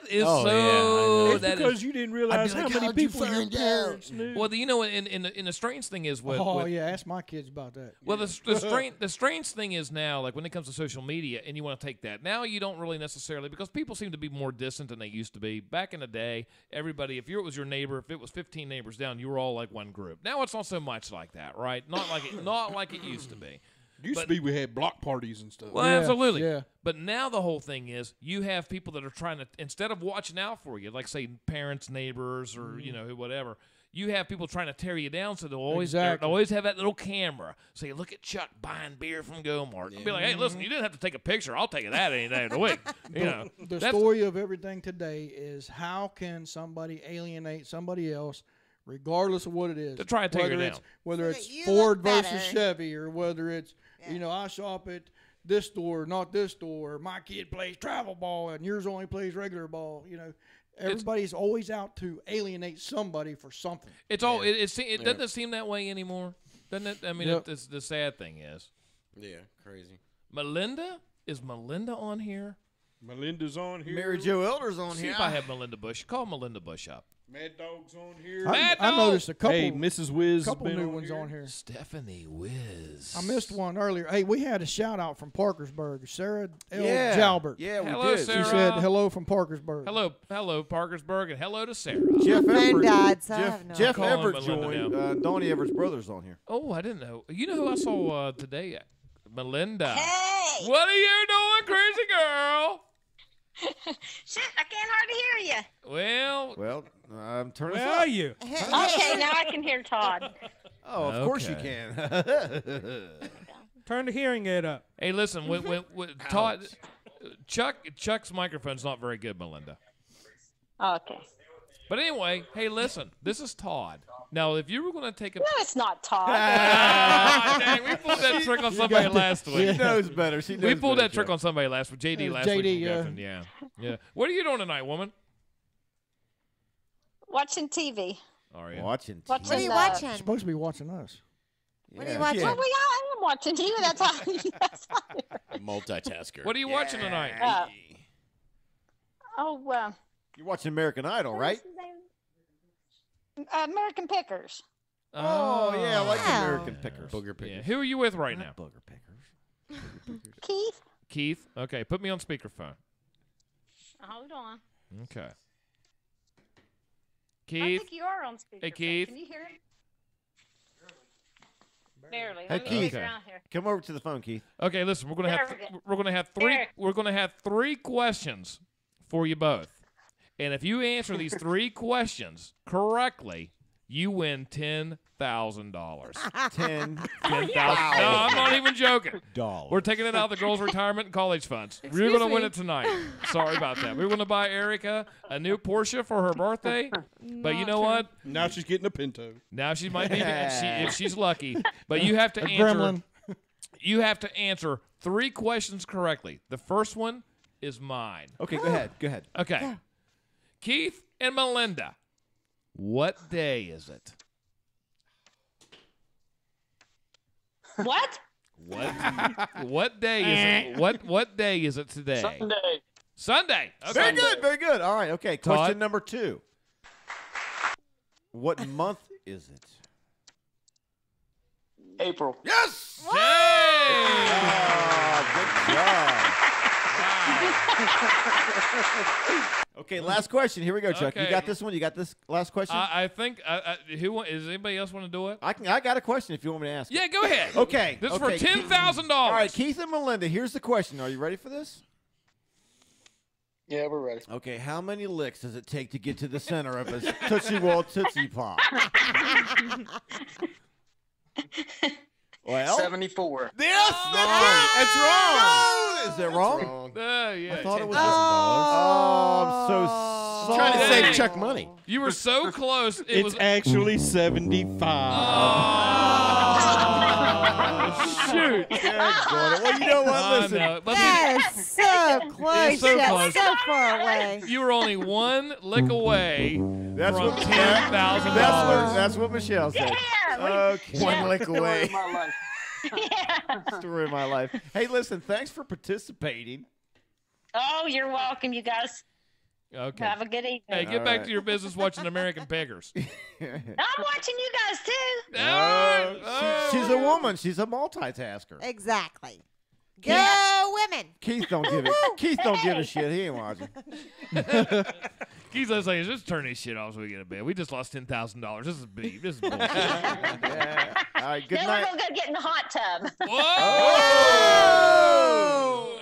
is Oh, so. yeah, I know. It's that because is- you didn't realize how many people your parents knew. Well, you know, in the strange thing is what. Oh what- yeah, ask my kids about that. Well, the strange thing is now, like when it comes to social media, and you want to take that now, you don't really necessarily, because people seem to be more distant than they used to be. Back in the day, everybody, if it was your neighbor, if it was 15 neighbors down, you were all like one group. Now it's not so much like that, right? Not like it used to be. Used to be we had block parties and stuff. Well, Yeah, absolutely. yeah. But now the whole thing is you have people that are trying to, instead of watching out for you, like say parents, neighbors, or whatever. You have people trying to tear you down, so they'll always have that little camera. Say, look at Chuck buying beer from Go-Mart. And be like, hey, listen, you didn't have to take a picture. I'll take it that any day of the week. The story of everything today is how can somebody alienate somebody else, regardless of what it is. To try and tear you whether down. Whether So it's that you Ford look versus better. Chevy, or whether it's I shop at this store, not this store. My kid plays travel ball, and yours only plays regular ball. Everybody's always out to alienate somebody for something. It's all. It doesn't seem that way anymore, doesn't it? I mean, Yep. it's the sad thing is, Yeah, crazy. Melinda, is Melinda on here? Melinda's on here. Mary Jo Elder's on See here. if I have Melinda Bush. Call Melinda Bush up. Mad Dog's on here. I noticed a couple. Hey, Mrs. Wiz. couple been new on ones here. on here. Stephanie Wiz. I missed one earlier. Hey, we had a shout out from Parkersburg. Sarah L. Yeah. Jalbert. Yeah, we Hello, did. Sarah. She said hello from Parkersburg. Hello, Parkersburg, and hello to Sarah. Jeff friend Everett. died, so I have no Jeff idea. Everett Call him Melinda joined. Donnie Everett's brother's on here. Oh, I didn't know. You know who I saw today? Melinda. Hey! What are you doing, crazy girl? Shit, I can't hardly hear you. Well, Turn us Where up. are you? Okay, now I can hear Todd. Oh, of course you Okay. can. Turn the hearing aid up. hey, listen, when Todd, Chuck's microphone's not very good, Melinda. Okay. But anyway, hey, listen, this is Todd. Now, if you were going to take a No, it's not Todd. dang, we pulled that trick on somebody last week. She knows better. She knows We pulled better, that trick Jeff. on somebody last week. JD last JD, week. yeah. From Guffin, yeah. What are you doing tonight, woman? Watching TV. Are you? Watching. Watching What are you the- watching? You're supposed to be watching us. What are you Yeah. watching? Well, I am watching you. That's how. That's how Multitasker. What are you watching tonight? You're watching American Idol, right? American Pickers. Oh, yeah, I like the Wow. American Pickers. Booger Yeah. pickers. Who are you with right now? Booger Pickers. Keith. Keith. Okay, put me on speakerphone. Hold on. Okay. I Keith. think you are on speaker. Hey, Keith. Can you hear it? Barely. Hey, Let me Keith. get around here. Come over to the phone, Keith. Okay, listen, we're gonna have There we go. we're gonna have three There. we're gonna have three questions for you both, and if you answer these three questions correctly, you win $10,000. $10,000. No, I'm not even joking. We're taking it out of the girls' retirement and college funds. We're gonna win it tonight. Sorry about that. We're gonna buy Erica a new Porsche for her birthday, but you know what? Now she's getting a Pinto. Now she might be if she's lucky. But you have to A answer. gremlin. You have to answer three questions correctly. The first one is mine. Okay, go ahead. Go ahead. Okay. Keith and Melinda, what day is it? What? What day is it? What day is it today? Sunday. Sunday. Okay. Very good. Very good. All right. Okay. Todd? Question number 2. What month is it? April. Yes. Hey! Good job. Okay, last question. Here we go, Chuck. You Okay. got this one? You got this last question? I think does anybody else want to do it? I got a question if you want me to ask. Yeah, go ahead. Okay. This is okay, for $10,000. All right, Keith and Melinda, here's the question. Are you ready for this? Yeah, we're ready. Okay, how many licks does it take to get to the center of a Tootsie Roll Tootsie Pop? Well, 74. Yes, that's wrong. No, is that wrong? Wrong. Yeah. I thought it was. $10,000. Oh, I'm so sorry. Trying to Dang. save Chuck money. You were so close. It It's was. actually 75. Shoot. Well, you know what? Listen. That is so close. so yet close. So far away. You were only one lick away That's from what $10,000. That's what Michelle said. Okay. One lick away. Story of my life. Hey, listen, thanks for participating. Oh, you're welcome, you guys. Okay. Have a good evening. Hey, get back to your business watching American Pickers. I'm watching you guys too. She's a woman. She's a multitasker. Exactly. Go women. Keith don't give it. Keith don't give a shit. He ain't watching. Keith's saying, just turn this shit off so we get in bed. We just lost $10,000. This is beef. This is bullshit. Yeah. All right. Good Then night. we're gonna go get in the hot tub. Oh!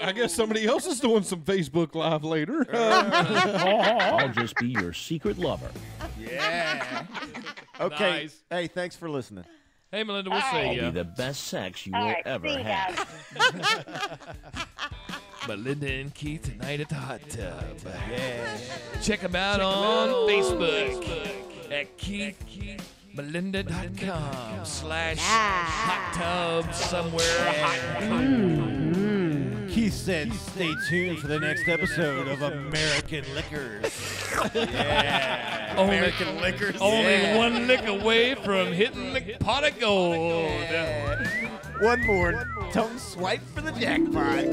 I guess somebody else is doing some Facebook Live later. I'll just be your secret lover. Yeah. Okay. Nice. Hey, thanks for listening. Hey, Melinda, we'll I'll see be you. the best sex you All will right, ever see you guys. have. Melinda and Keith tonight at the hot tub. Yeah. Check them out on Facebook at KeithMelinda.com/hot tub somewhere hot. Keith said, "Stay tuned for the next episode of American Liquors." Yeah. American Liquors. Only one lick away from hitting the pot of gold. One more. Don't swipe for the jackpot.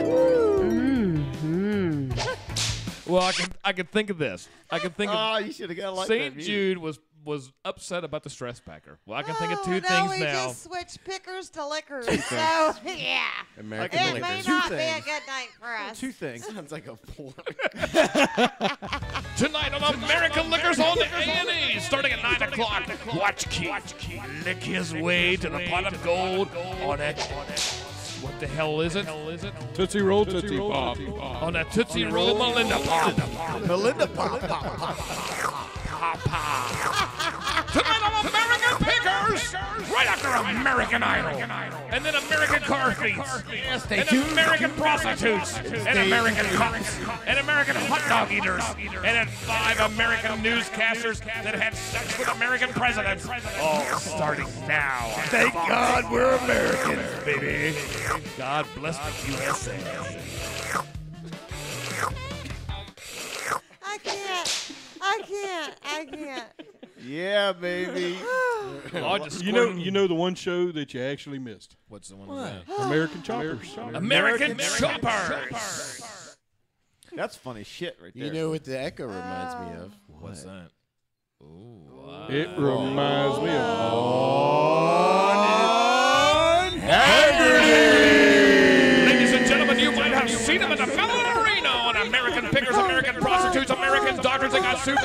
Well, I can think of this. I can think of. Oh, you should have got like St. that. Jude was upset about the stress packer. Well, I can think of two no, things we now. just switched pickers to liquors. Two So, things. yeah. American It Liquors. may Two not be a things. good night for us. Two things. Sounds like a porn. Tonight on American Liquors on the A&E, starting at 9 o'clock. Watch Keith lick his way to the pot of gold on that. What the hell is it? Tootsie Roll, Tootsie Pop. On that Tootsie Roll Melinda Pop. Melinda Pop. Tonight on American Pickers, right after American Idol, and then American Car Thieves, and American Prostitutes, and American Cops, and American Hot Dog Eaters, and then 5 American newscasters that had sex with American presidents, all starting now. Thank God we're Americans, baby. God bless the USA. I can't. Yeah, baby. You know the one show that you actually missed. What's the one? American Choppers. American Choppers. That's funny shit right there. You know what the echo reminds me of? What's that? Ooh, wow. It reminds me of Ladies and gentlemen, you might have seen him in the fellow arena on American Pickers, American Prostitutes, American Doctors that got super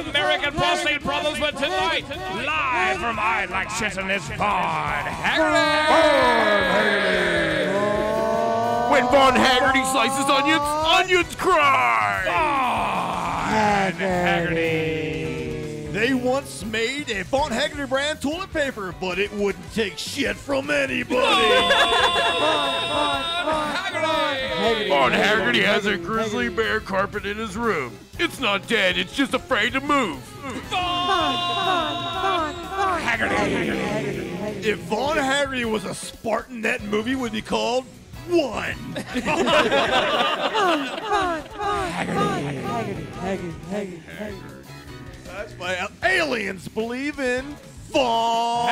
American prostate problems, but tonight, live from I Like Shittin' is Vaughn Haggerty. When Vaughn Haggerty slices onions, onions cry! Vaughn Haggerty. They once made a Vaughn Haggerty brand toilet paper, but it wouldn't take shit from anybody. Vaughn Haggerty has a grizzly bear carpet in his room. It's not dead, it's just afraid to move. Haggerty. If Vaughn Haggerty was a Spartan, that movie would be called One. That's why aliens believe in Vaughn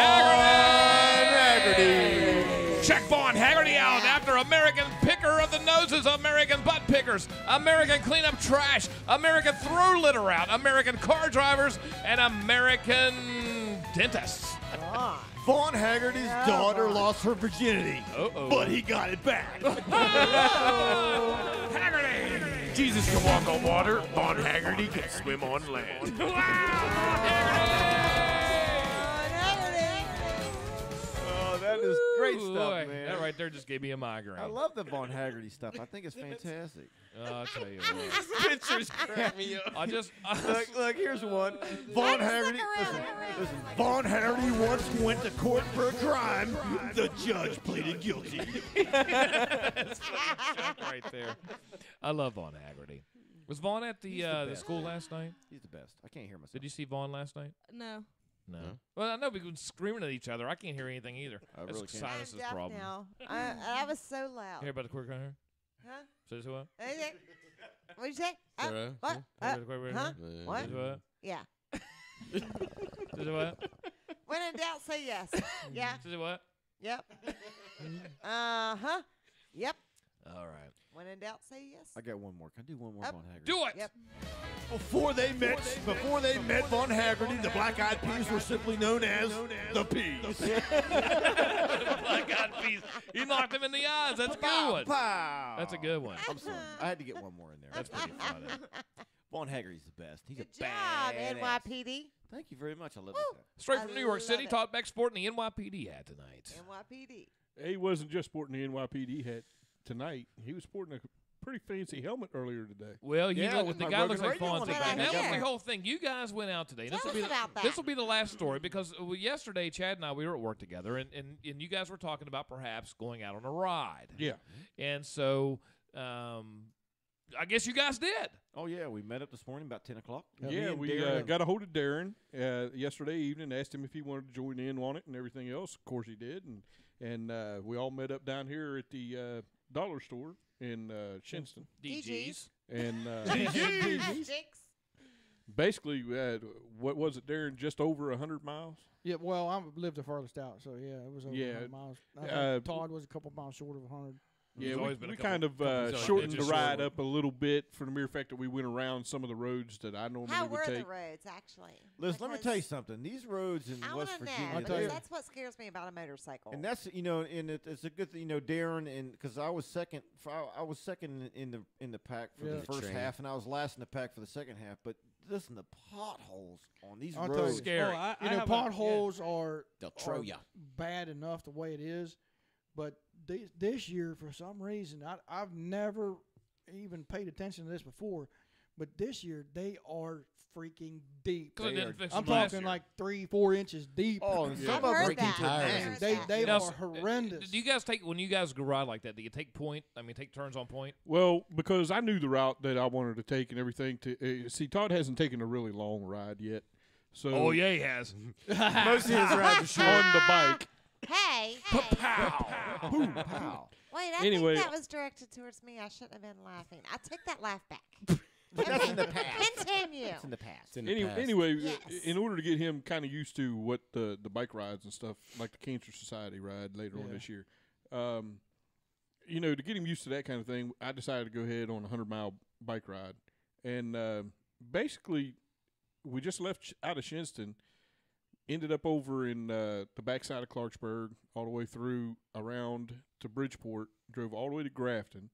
Haggerty. Check Vaughn Haggerty out after American Picker of the Noses, American Butt Pickers, American Clean Up Trash, American Throw Litter Out, American Car Drivers, and American Dentists. Vaughn Haggerty's daughter lost her virginity, but he got it back. Haggerty! Jesus can walk on water, Vaughn Haggerty can swim on land. Oh, that is great Ooh, stuff, boy. man. That right there just gave me a migraine. I love the Vaughn Haggerty stuff. I think it's fantastic. I'll tell you what. Pictures crack me up. Look, here's one. Vaughn Haggerty. Listen. Vaughn Haggerty once went to court for a crime. The judge pleaded guilty. That's right there. I love Vaughn Haggerty. Was Vaughn at the school last night? He's the best. I can't hear myself. Did you see Vaughn last night? No. No. Well, I know we've been screaming at each other. I can't hear anything either. That's really a can't. sinus I'm deaf problem. now. I was so loud. Hear about the quick right here? Huh? Say what? What'd you say? Sorry. What? Hear about the quick right Huh? here? What? Say what? Yeah. Say what? When in doubt, say yes. Yeah. Say what? Yep. Uh-huh. Yep. All right. When in doubt, say yes. I got one more. Can I do one more, Up. Von Haggerty? Do it. Yep. Before they met Von Haggerty, the Black Eyed Peas were simply known as the Peas. Black Eyed Peas. He knocked him in the eyes. That's a good one. Pow. That's a good one. I'm sorry. I had to get one more in there. That's pretty funny. Von Haggerty's the best. He's Good a job, badass. NYPD. Thank you very much. I love Woo. this. Straight I from New York City, love it. Todd Beck sporting the NYPD hat tonight. NYPD. He wasn't just sporting the NYPD hat tonight. He was sporting a pretty fancy helmet earlier today. Well, you Yeah, know, with the my guy looks Rogan like Radio on Fonzie. the back. That was Yeah. the whole thing. You guys went out today. Tell us about that. This will be the last story because yesterday Chad and I we were at work together, and you guys were talking about perhaps going out on a ride. Yeah. And so I guess you guys did. Oh, yeah. We met up this morning about 10 o'clock. Yeah, we got a hold of Darren yesterday evening, asked him if he wanted to join in on it and everything else. Of course he did, and we all met up down here at the dollar store in Shinston. DG's. And Sticks. basically, what was it, Darren? Just over 100 miles? Yeah, well, I lived the farthest out, so yeah, it was over Yeah, 100 miles. I think Todd was a couple miles short of 100. Yeah, There's always been a we couple- kind of couple shortened the inches ride short. up a little bit for the mere fact that we went around some of the roads that I normally How would were take. the roads, actually? Listen, let me Because tell you something. These roads in I West want to Virginia, know. I'll tell Because you. that's what scares me about a motorcycle. and that's and it's a good thing, Darren, and because I was second, I was second in the pack for Yeah. the first Train. half, and I was last in the pack for the second half. But listen, the potholes on these I'll tell roads. you. Scary. Oh, You know, potholes are They'll throw are ya. bad enough the way it is, but this year for some reason I've never even paid attention to this before, but this year they are freaking deep. 'Cause it didn't fix I'm them last talking year. like 3-4 inches deep. Oh, and some I've of them heard that. tires. They Now, are horrendous. Do you guys when you guys go ride like that? Do you take point? I mean, take turns on point? Well, because I knew the route that I wanted to take and everything. See, Todd hasn't taken a really long ride yet. So Oh yeah, he has. Most of his rides are short. on the bike. Hey. Pow. Wait, I Anyway. think that was directed towards me. I shouldn't have been laughing. I take that laugh back. But that's in the past. Continue. That's in the past. It's in the past. Anyway, Yes. in order to get him kind of used to what the bike rides and stuff, like the Cancer Society ride later on Yeah. this year, to get him used to that kind of thing, I decided to go ahead on a 100-mile bike ride. And basically, we just left out of Shinston, ended up over in the backside of Clarksburg, all the way through around to Bridgeport, drove all the way to Grafton,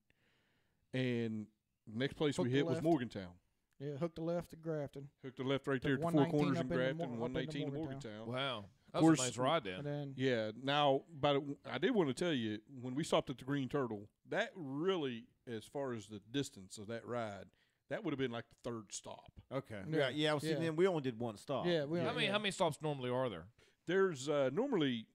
and the next place Hooked we the hit was left. Morgantown. Yeah, hook the left to Grafton. Hooked the left right Took there at the Four 119 Corners up in into Grafton, Mor- up 119 into to Morgantown. Morgantown. Wow, that course, was a nice ride then. And then Yeah. Now, I did want to tell you, when we stopped at the Green Turtle, that really, as far as the distance of that ride, that would have been like the third stop. Okay. Yeah. Yeah. Well, see, Yeah. then we only did one stop. yeah, we How many stops normally are there? There's normally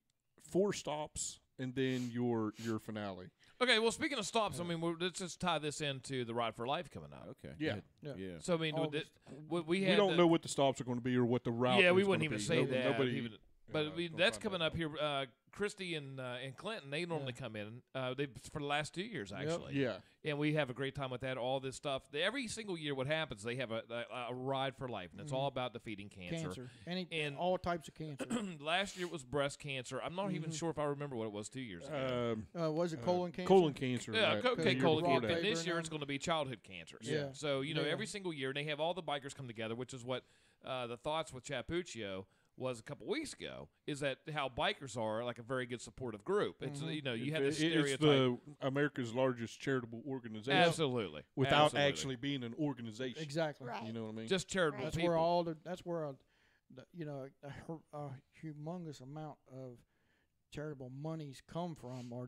4 stops and then your finale. Okay, well, speaking of stops, I mean, let's just tie this into the Ride for Life coming up. Okay. Yeah. Yeah. Yeah. So I mean, August. we had We don't the- know what the stops are going to be or what the route. Yeah, we is wouldn't gonna even be. say No- that. Nobody. even, but gonna that's find coming out. up here. Christy and Clinton, they normally come in. They for the last 2 years actually. Yeah. And we have a great time with that. All this stuff. Every single year, what happens? They have a ride for life, and it's all about defeating cancer. And all types of cancer. last year it was breast cancer. I'm not even sure if I remember what it was 2 years ago. Was it colon cancer? Colon cancer. Yeah, right, okay, the year colon before cancer. that. And this Paper year now. it's going to be childhood cancers. Yeah. So, Yeah. every single year, and they have all the bikers come together, which is what the Thoughts with Chapuccio was a couple weeks ago, is that how bikers are like a very good supportive group. It's, you have this It's stereotype. America's largest charitable organization. Absolutely. Without Absolutely. actually being an organization. Exactly. Right. You know what I mean? Just charitable That's people. where all the. That's where a humongous amount of charitable monies come from, or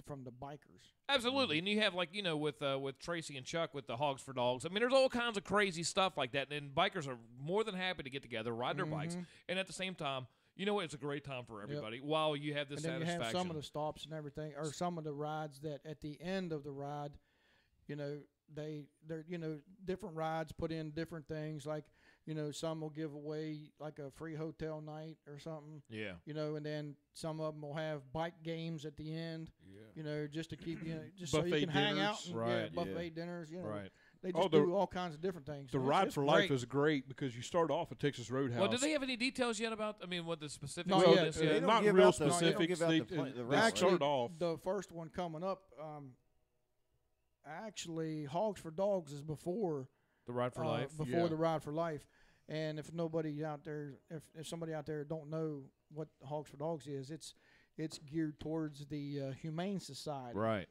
from the bikers. Absolutely, and you have with Tracy and Chuck with the Hogs for Dogs. I mean, there's all kinds of crazy stuff like that, and bikers are more than happy to get together, ride their bikes, and at the same time, it's a great time for everybody. While you have this And then you satisfaction. have some of the stops and everything, or some of the rides that at the end of the ride, they're different rides put in different things, like some will give away like a free hotel night or something. Yeah. And then some of them will have bike games at the end. Yeah. Just to keep just so Buffet you can hang out. dinners. And, Right. buffet dinners. Right. They just do all kinds of different things. The So Ride it's for Life great. is great because you start off at Texas Roadhouse. Well, do they have any details yet about? I mean, what the specifics Not of yet. this? They yet? don't not give real out the- no, they don't specifics. give out They, the they actually, start off. The first one coming up, actually, Hogs for Dogs is before The Ride for Life. Before Yeah. the Ride for Life. And if nobody out there, if somebody out there don't know what Hogs for Dogs is, it's geared towards the Humane Society. Right.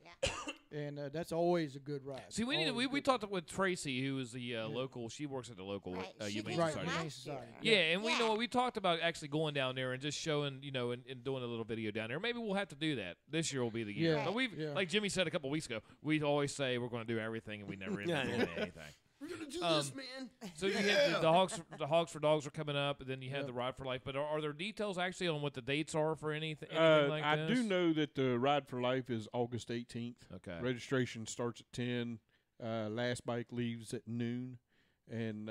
And that's always a good ride. See, we talked with Tracy, who is the local. She works at the local Humane Society. Humane Society. Yeah, and we know we talked about actually going down there and just showing, and doing a little video down there. Maybe we'll have to do that. This year will be the year. Yeah. But like Jimmy said a couple weeks ago, we always say we're going to do everything, and we never end up doing anything. We're gonna do this, man. So you have the Hogs for Dogs are coming up, and then you have the Ride for Life. But are there details actually on what the dates are for anything like I this? do know that the Ride for Life is August 18th. Okay. Registration starts at 10. Last bike leaves at noon. And,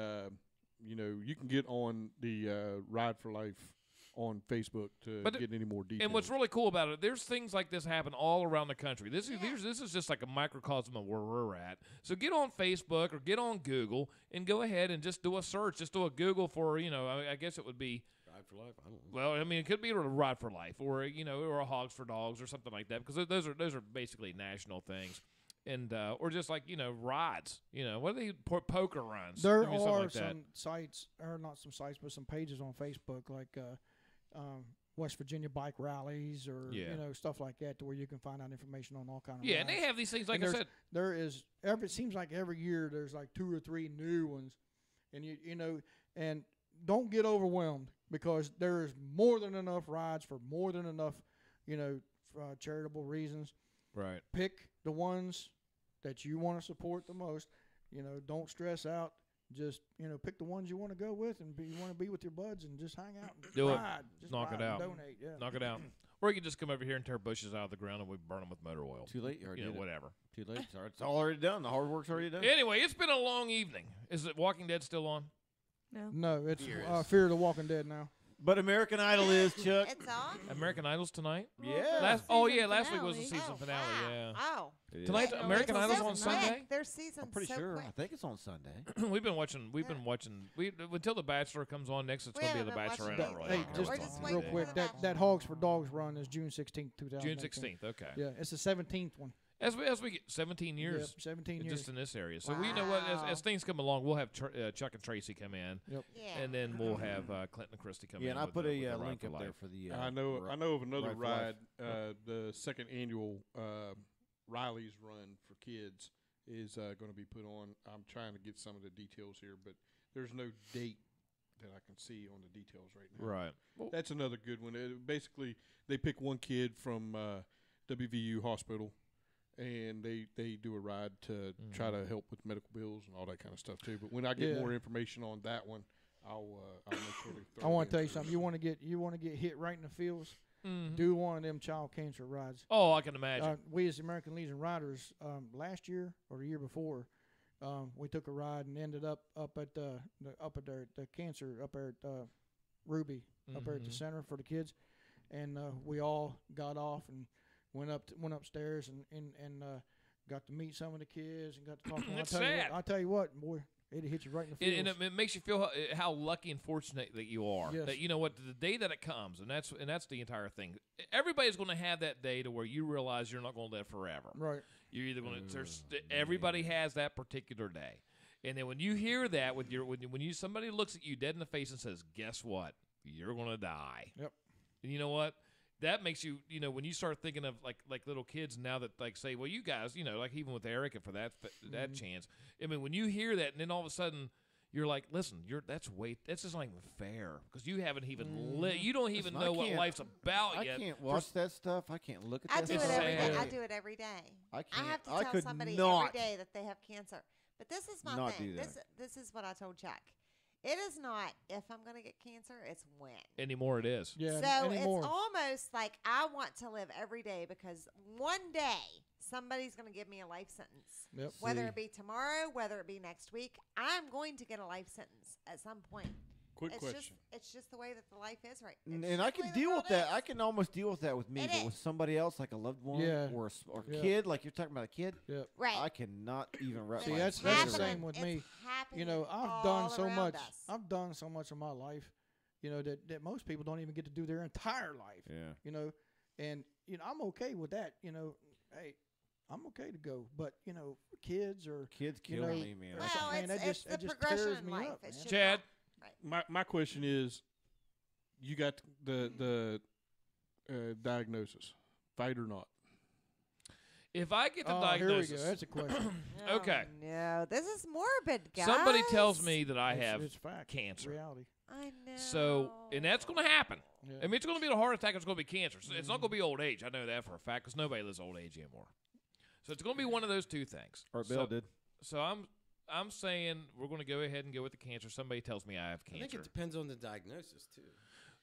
you can get on the Ride for Life on Facebook to get any more details. And what's really cool about it, there's things like this happen all around the country. This is just like a microcosm of where we're at. So get on Facebook or get on Google and go ahead and just do a search. Just do a Google for, I guess it would be Ride for Life. I don't know. Well, I mean, it could be a Ride for Life or or a Hogs for Dogs or something like that, because those are basically national things. And or just like rides, what are they poker runs? There Maybe are something like that. some sites, or not some sites, but some pages on Facebook like West Virginia bike rallies or stuff like that, to where you can find out information on all kind of Yeah, and rides. they have these things, like I said. There is it seems like every year there's like 2 or 3 new ones, and and don't get overwhelmed, because there is more than enough rides for more than enough charitable reasons. Right. Pick the ones that you want to support the most. Don't stress out. Just pick the ones you want to go with, and you want to be with your buds and just hang out and Do it. ride. Just Knock ride it out. and donate. Yeah. Knock it out. Or you can just come over here and tear bushes out of the ground, and we burn them with motor oil. Too late. You already did it. Whatever. Too late. It's all already done. The hard work's already done. Anyway, it's been a long evening. Is it Walking Dead still on? No, it's Fear of the Walking Dead now. But American Idol is, Chuck. It's on. American Idol's tonight? Yeah. Last week was the season finale, yeah. Oh. Tonight, American Idol's on Sunday? Their season's I'm pretty so sure. quick. I think it's on Sunday. We've been watching. Until The Bachelor comes on next. It's going to be The Bachelor. Hey, just real quick, that Hogs for Dogs run is June 16th, 2018. June 16th. Okay. Yeah, it's the 17th one. As we get 17 years, Yep, 17 years. just in this area. So we know what as things come along, we'll have Chuck and Tracy come in, Yep. and then we'll have Clinton and Christy come in. Yeah, and I with put the a Ride link for up Life. there for the. I know of another Ride for ride. Life. The second annual Riley's Run for Kids is going to be put on. I'm trying to get some of the details here, but there's no date that I can see on the details right now. Right. Well, that's another good one. Basically, they pick one kid from WVU Hospital, and they do a ride to try to help with medical bills and all that kind of stuff too. But when I get more information on that one, I'll make sure to throw I want to tell you for something. You want to get hit right in the feels. Mhm. Do one of them child cancer rides. Oh, I can imagine. We as the American Legion Riders, last year or the year before, we took a ride and ended up at the cancer up there at Ruby, up there at the center for the kids, and we all got off and went upstairs and got to meet some of the kids and got to talk to them. It's sad. I'll tell you what, boy. It'll hit you right in the feels. And it makes you feel how lucky and fortunate that you are. Yes. That you know what, the day that it comes, and that's the entire thing. Everybody's going to have that day to where you realize you're not going to live forever. Right. You're either going to. Everybody has that particular day, and then when you hear that when somebody looks at you dead in the face and says, "Guess what? You're going to die." Yep. And you know what? That makes you, when you start thinking of like little kids now that say, well, you guys, like even with Erica for that chance. I mean, when you hear that, and then all of a sudden you're like, listen, that's just not even fair, because you haven't even you don't even know what life's about yet. I can't watch that stuff. I can't look at I that do it stuff. every day. I do it every day. I can't. have to I tell could somebody not every day that they have cancer. But this is my not thing. do that. This is what I told Chuck. It is not if I'm going to get cancer, it's when. Anymore it is. Yeah. So anymore. it's almost like I want to live every day, because one day somebody's going to give me a life sentence. Yep. Whether it be tomorrow, whether it be next week, I'm going to get a life sentence at some point. Quick it's question. it's just the way that the life is right. And I can deal with that. I can almost deal with that with me, but with somebody else, like a loved one or a kid, like you're talking about a kid, right? I cannot even wrap See, my that's the same with me. You know, I've done so much. I've done so much of my life, you know, that most people don't even get to do their entire life. Yeah. You know, and you know, I'm okay with that. You know, hey, I'm okay to go, but you know, kids kill me, man. Well, man, it's the progression in life. Up, it's just Chad, right. my question is, you got the diagnosis, fight or not? If I get the Here diagnosis, we go. That's a question. Okay. No, this is morbid, guys. Somebody tells me that I have it's fact. cancer. Reality. I know. So, and that's going to happen. Yeah. I mean, it's going to be a heart attack. It's going to be cancer. So it's not going to be old age. I know that for a fact because nobody lives old age anymore. So it's going to be one of those two things. Or Bill did. So I'm saying we're going to go ahead and go with the cancer. Somebody tells me I have cancer. I think it depends on the diagnosis too.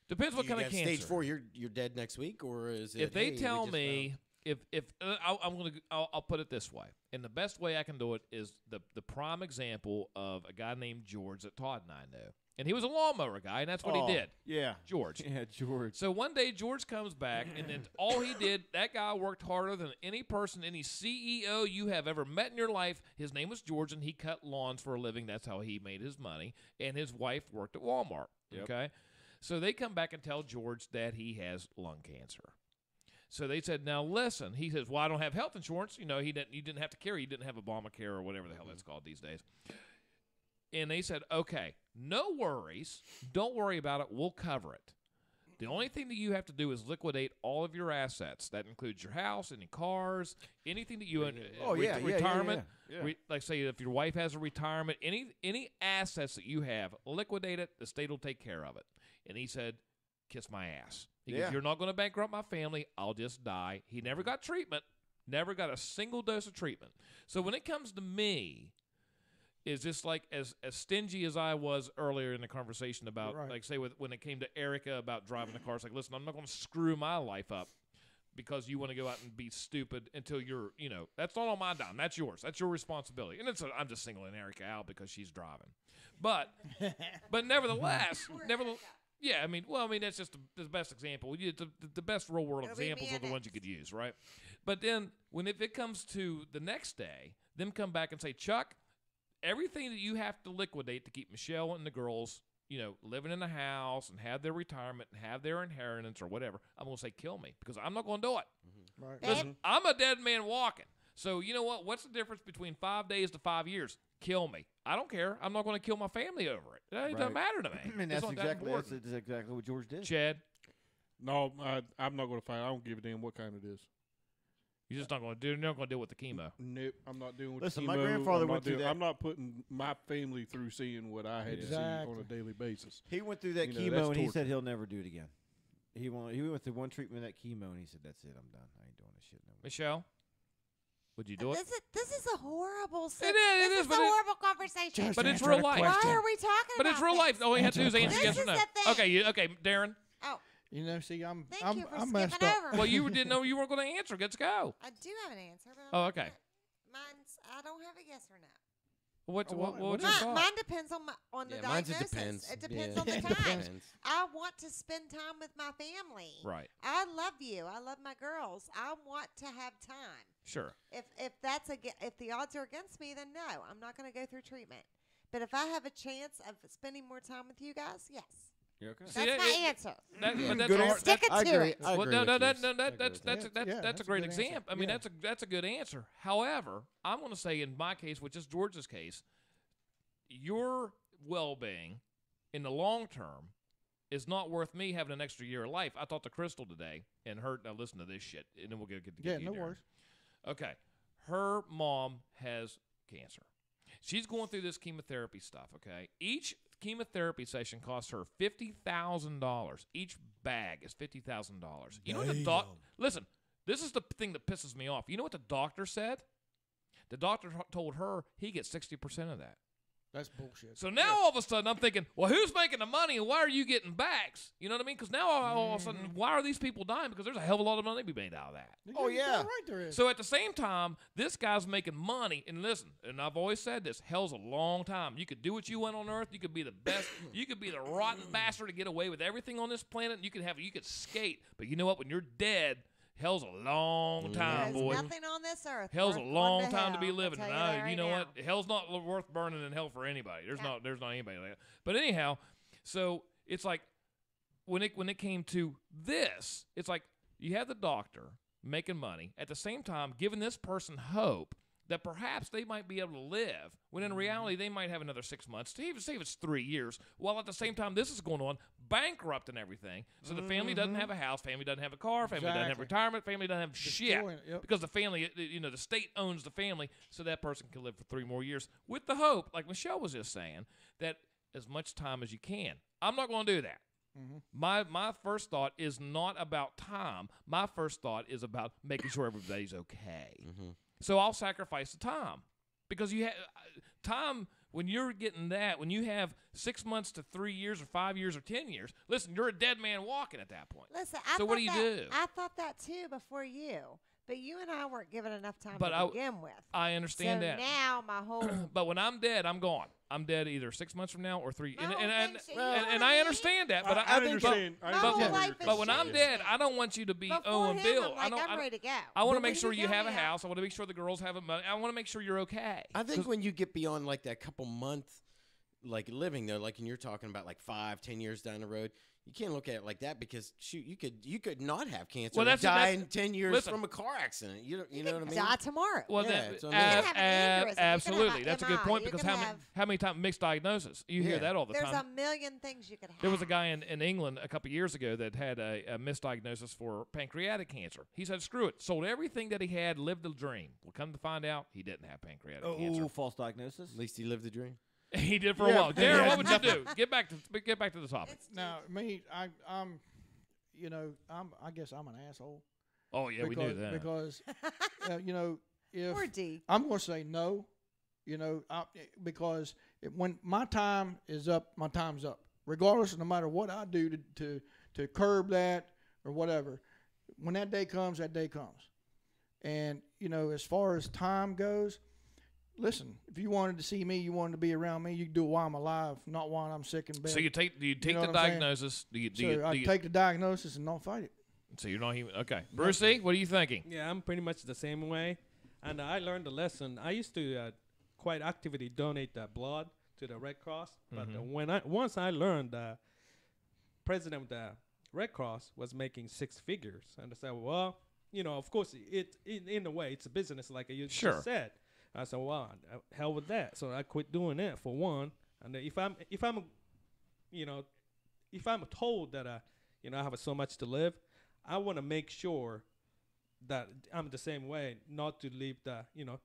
Depends what kind of cancer. Stage 4, you're dead next week, or is it? If they hey, tell we just me, I'll put it this way, and the best way I can do it is the prime example of a guy named George that Todd and I know, and he was a lawnmower guy, and that's what he did. Yeah, George. Yeah, George. So one day George comes back, and then all he did, that guy worked harder than any person, any CEO you have ever met in your life. His name was George, and he cut lawns for a living. That's how he made his money. And his wife worked at Walmart. Yep. Okay, so they come back and tell George that he has lung cancer. So they said, now listen. He says, well, I don't have health insurance. You know, he didn't have to carry. He didn't have Obamacare or whatever the hell that's called these days. And they said, okay, no worries. Don't worry about it. We'll cover it. The only thing that you have to do is liquidate all of your assets. That includes your house, any cars, anything that you retirement. Yeah. Like say if your wife has a retirement, any assets that you have, liquidate it. The state will take care of it. And he said, kiss my ass. He goes, you're not going to bankrupt my family. I'll just die. He never got treatment. Never got a single dose of treatment. So when it comes to me, is just like as stingy as I was earlier in the conversation about, like, say, when it came to Erica about driving the car. It's like, listen, I'm not going to screw my life up because you want to go out and be stupid until you're, you know, that's not on my dime. That's yours. That's your responsibility. And I'm just singling Erica out because she's driving. But nevertheless, yeah, I mean, that's just the best example. The best real world examples are the ones you could use, right? But then if it comes to the next day, them come back and say, Chuck, everything that you have to liquidate to keep Michelle and the girls, you know, living in the house and have their retirement and have their inheritance or whatever, I'm going to say kill me because I'm not going to do it. Mm-hmm. Right. Listen, I'm a dead man walking. So you know what? What's the difference between 5 days to 5 years? Kill me. I don't care. I'm not going to kill my family over it. It doesn't matter to me. And that's exactly what George did. Chad? No, I'm not going to fight. I don't give a damn what kind it is. You're just not going to do. You're not going to deal with the chemo. Nope, I'm not doing. Listen, chemo. my grandfather went through that. I'm not putting my family through seeing what I had to see on a daily basis. He went through that chemo and he said he'll never do it again. He went through one treatment of that chemo and he said that's it. I'm done. I ain't doing this shit no more. Michelle, would you do it? This is a horrible. It is. This is a horrible conversation. But it's real life. Why are we talking about But it's real life. All you have to do is answer yes or no. Okay, Darren. Oh. You know, see, I'm messed up. over. Well, you didn't know you weren't going to answer. Let's go. I do have an answer. But Oh, okay. I don't have a yes or no. What's your thought? Mine depends on the diagnosis. Depends. It depends on the time. I want to spend time with my family. Right. I love you. I love my girls. I want to have time. Sure. If the odds are against me, then no, I'm not going to go through treatment. But if I have a chance of spending more time with you guys, yes. You're okay. That's my answer. Stick it to it. That's a great example. I mean, that's a good answer. However, I'm going to say in my case, which is George's case, your well-being in the long term is not worth me having an extra year of life. I talked to Crystal today and her. Now listen to this shit, and then we'll get to you, no Darren. worries. Okay, her mom has cancer. She's going through this chemotherapy stuff. Okay, each chemotherapy session costs her $50,000. Each bag is $50,000. You know what the listen, this is the thing that pisses me off. You know what the doctor said? The doctor told her he gets 60% of that. That's bullshit. So now all of a sudden I'm thinking, well, who's making the money and why are you getting backs? You know what I mean? Because now all of a sudden, why are these people dying? Because there's a hell of a lot of money to be made out of that. Oh, yeah. Right there is. So at the same time, this guy's making money. And listen, and I've always said this, hell's a long time. You could do what you want on earth. You could be the best. You could be the rotten bastard to get away with everything on this planet. You could skate. But you know what? When you're dead, hell's a long time, There's boy. nothing on this earth. Hell's a worth long going time to be hell. living. I'll And tell you that right you know now. what? Hell's not worth burning in hell for anybody. There's not anybody like that. But anyhow, so it's like when it came to this, it's like you have the doctor making money at the same time giving this person hope that perhaps they might be able to live, when in reality they might have another 6 months, to even say if it's 3 years, while at the same time this is going on, bankrupt and everything. So the family doesn't have a house, family doesn't have a car, family doesn't have Exactly. retirement, family doesn't have shit. Destroying it, yep. Because the family, the state owns the family, so that person can live for 3 more years with the hope, like Michelle was just saying, that as much time as you can. I'm not going to do that. My first thought is not about time. My first thought is about making sure everybody's okay. So I'll sacrifice the time, because you have time when you're getting that. When you have 6 months to 3 years or 5 years or 10 years, listen, you're a dead man walking at that point. Listen, so what do you do? I thought that too before you, but you and I weren't given enough time But to begin with. I understand so that. now my whole But when I'm dead, I'm gone. I'm dead either 6 months from now or 3. And thing, I understand that. But I understand. My whole life But has when I'm changed. dead, I don't want you to be Before owing him, Bill. I'm like, I'm ready to go. I want to But make when sure you you got have a me house. I want to make sure the girls have money. I want to make sure you're okay. I think when you get beyond like that couple month, like living there, like and you're talking about like 5-10 years down the road, you can't look at it like that, because shoot, you could not have cancer and die in 10 years from a car accident. You know what I mean? Die tomorrow. Well, Yeah, that, that's what I mean. absolutely. That's a good point, You because can how many times mixed diagnosis? You hear that all the There's time. a million things you could have. There was a guy in England a couple years ago that had a misdiagnosis for pancreatic cancer. He said, screw it. Sold everything that he had, lived the dream. Well, come to find out, he didn't have pancreatic cancer. False diagnosis. At least he lived the dream. He did for a while. Darren, what would you do? Get back to the topic. Now, me, I'm, I guess I'm an asshole. Oh yeah, we knew that. Because, if Poor D. I'm going to say no, because when my time is up, my time's up. Regardless of no matter what I do to curb that or whatever, when that day comes, that day comes. And, as far as time goes, listen, if you wanted to see me, you wanted to be around me, you can do it while I'm alive, not while I'm sick in bed. So do you take know the what I'm saying? diagnosis? I take the diagnosis and don't fight it. So you're not even okay. Brucey, what are you thinking? Yeah, I'm pretty much the same way. And I learned a lesson. I used to quite actively donate blood to the Red Cross. But once I learned the president of the Red Cross was making 6 figures, and I said, well, of course, in a way, it's a business, like you just said. I said, well, hell with that. So I quit doing that for one. And if I'm told that I have so much to live, I want to make sure that I'm the same way, not to leave too Not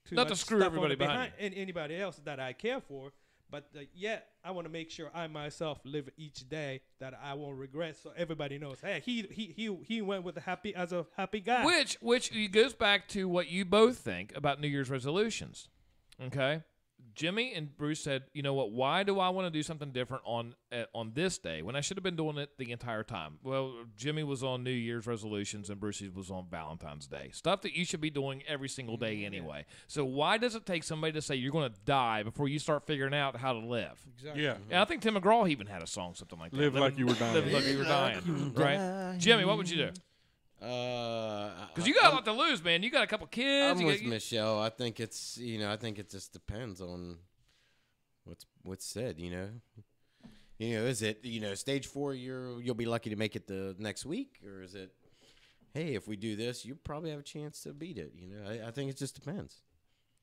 to much screw stuff everybody on the behind and anybody else that I care for. But yet, I want to make sure I myself live each day that I won't regret. So everybody knows, hey, he went with a happy guy. Which goes back to what you both think about New Year's resolutions. Okay, Jimmy and Bruce said, you know what? Why do I want to do something different on this day when I should have been doing it the entire time? Well, Jimmy was on New Year's resolutions and Brucey was on Valentine's Day. Stuff that you should be doing every single day anyway. So why does it take somebody to say you're going to die before you start figuring out how to live? Exactly. Yeah. And I think Tim McGraw even had a song something like that. Live like you were dying. Live like you were dying. Right? Jimmy, what would you do? Because you got a lot to lose, man. You got a couple kids. I'm with Michelle. I think it's I think it just depends on what's said. Is it stage 4? You'll be lucky to make it the next week, or is it? Hey, if we do this, you probably have a chance to beat it. I think it just depends.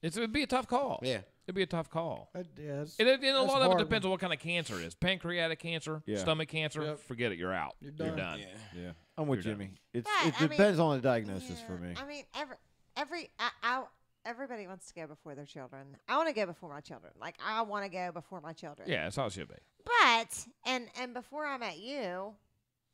It would be a tough call. Yeah. It'd be a tough call. And a lot of it depends on what kind of cancer it is. Pancreatic cancer, Yeah. stomach cancer, Yep. forget it. You're out. You're You're done. done. Yeah, I'm with You're done. Jimmy. It But, I mean, depends on the diagnosis for me. I mean, everybody wants to go before their children. I want to go before my children. Like, I want to go before my children. Yeah, that's how it should be. But, and before I met you,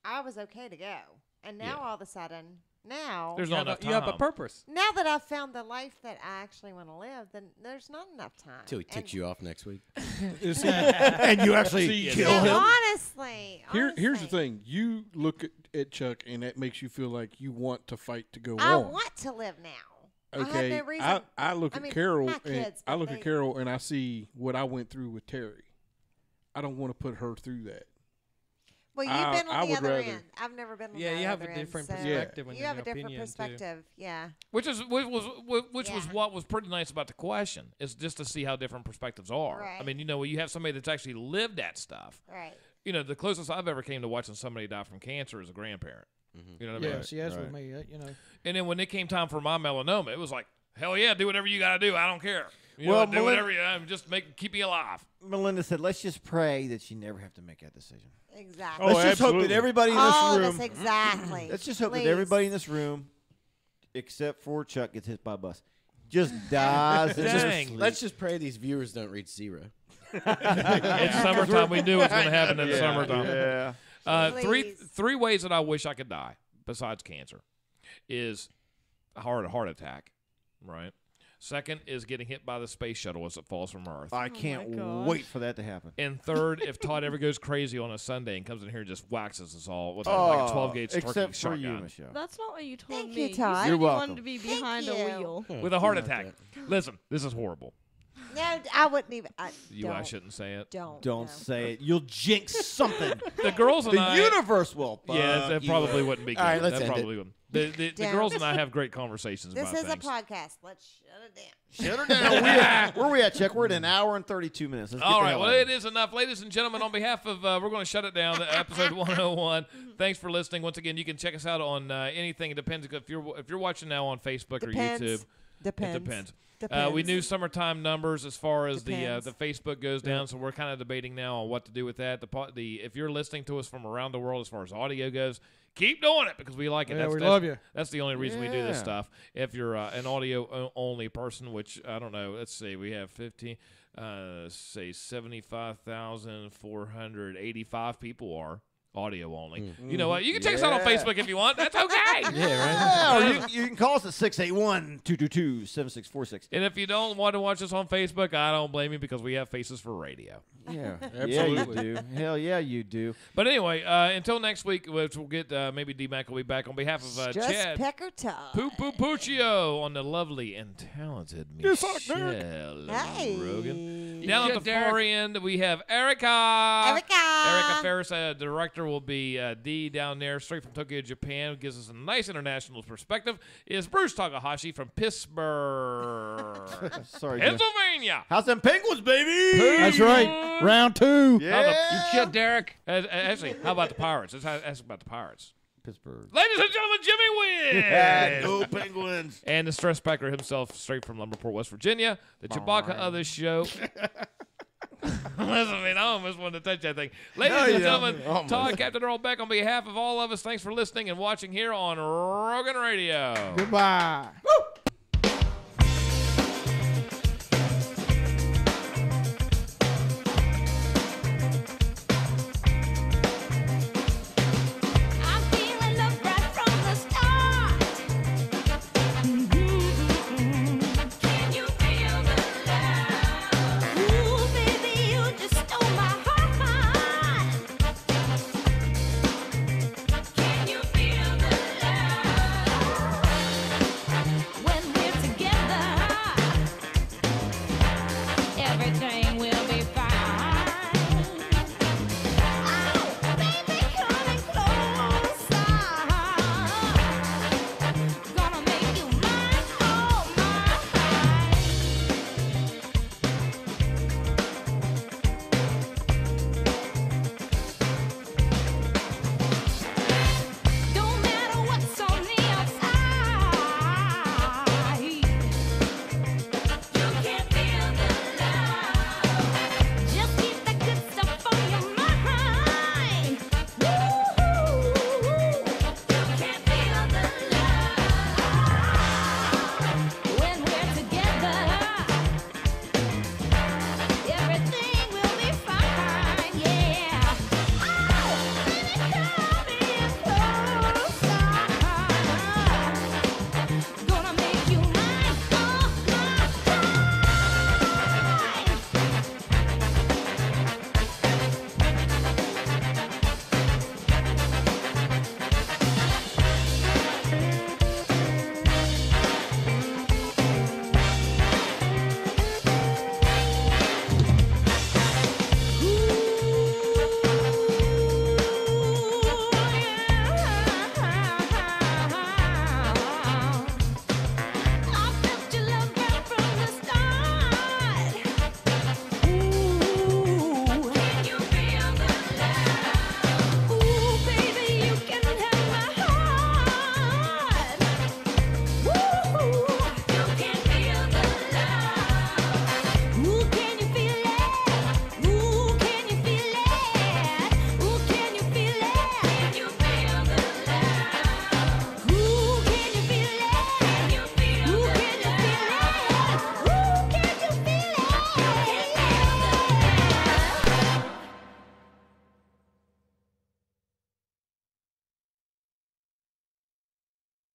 I was okay to go. And now Yeah. all of a sudden, now. There's not enough time. You have a purpose. Now that I've found the life that I actually want to live, then there's not enough time. Till he ticks you off next week. And you actually kill him. Honestly, Here's the thing. You look at Chuck, and that makes you feel like you want to fight to go I on. want to live now. Okay, I have no reason. I look at mean, Carol, my and kids, I but look at Carol, and I see what I went through with Terry. I don't want to put her through that. Well, you've been I on the would other rather- end. I've never been on the Yeah, other end. you have a different so perspective and You have a an different opinion, too. perspective, yeah. Which was what was pretty nice about the question is just to see how different perspectives are. Right. I mean, you have somebody that's actually lived that stuff. Right. The closest I've ever came to watching somebody die from cancer is a grandparent. You know what I mean? Yes, yes, with me, And then when it came time for my melanoma, it was like, hell yeah, do whatever you got to do. I don't care. Well, do whatever you just keep me alive. Melinda said, "Let's just pray that you never have to make that decision." Exactly. Let's just hope that everybody in this All of room. us, exactly. Let's just hope Please. that everybody in this room, except for Chuck, gets hit by a bus. Just dies. in their Dang. sleep. Let's just pray these viewers don't reach 0. It's summertime. We knew it was going to happen in the summertime. Yeah. Three ways that I wish I could die besides cancer is a heart attack, right? Second is getting hit by the space shuttle as it falls from Earth. I can't wait for that to happen. And third, if Todd ever goes crazy on a Sunday and comes in here and just waxes us all with like a 12-gauge turkey except for you, shotgun. Michelle. That's not what you told Thank me. you, Todd. said You're you welcome. wanted to be behind a wheel. With a heart attack. Listen, this is horrible. No, I wouldn't even. I shouldn't say it. Don't say it. You'll jinx something. The girls and the universe will. Yeah, that fuck probably you. wouldn't be good. All right, let's that end probably wouldn't. The girls and I have great conversations This about is things. a podcast. Let's shut it down. Shut her down. Where are we at, Chuck? We're at an hour and 32 minutes. Let's get All the right, hell well, out of it is enough. Ladies and gentlemen, on behalf of, we're going to shut it down, episode 101. Thanks for listening. Once again, you can check us out on anything. It depends if you're watching now on Facebook Depends. or YouTube. Depends. It depends. Depends. We knew summertime numbers as far as Depends. the Facebook goes down, so we're kind of debating now on what to do with that. If you're listening to us from around the world as far as audio goes, keep doing it because we like it. Yeah, we love you. That's the only reason we do this Yeah. stuff. If you're an audio only person, which I don't know, let's see, we have 75,485 people are audio only. You know what? You can check us out on Facebook if you want. That's okay. Yeah, or you can call us at 681-222-7646. And if you don't want to watch us on Facebook, I don't blame you because we have faces for radio. Yeah, Absolutely. Yeah, you do. Hell yeah, you do. But anyway, until next week, which we'll get maybe D-Mac will be back on behalf of Just Chad Pecker Todd. Puccio on the lovely and talented Michelle Hey. Rogan. Down at the far end, we have Erica. Erica Ferris, director, will be D down there, straight from Tokyo, Japan. Gives us a nice international perspective. Is Bruce Takahashi from Pittsburgh, Sorry, Jeff. Pennsylvania. How's them Penguins, baby? That's right. Round 2. Yeah. You killed Derek. Actually, how about the Pirates? Let's ask about the Pirates. Pittsburgh. Ladies and gentlemen, Jimmy wins. Go Penguins. And the Stress Packer himself, straight from Lumberport, West Virginia, the Chewbacca of this show. Listen, I almost wanted to touch that thing. Ladies and gentlemen, Todd, Captain Earl Beck, on behalf of all of us, thanks for listening and watching here on Rogan Radio. Goodbye.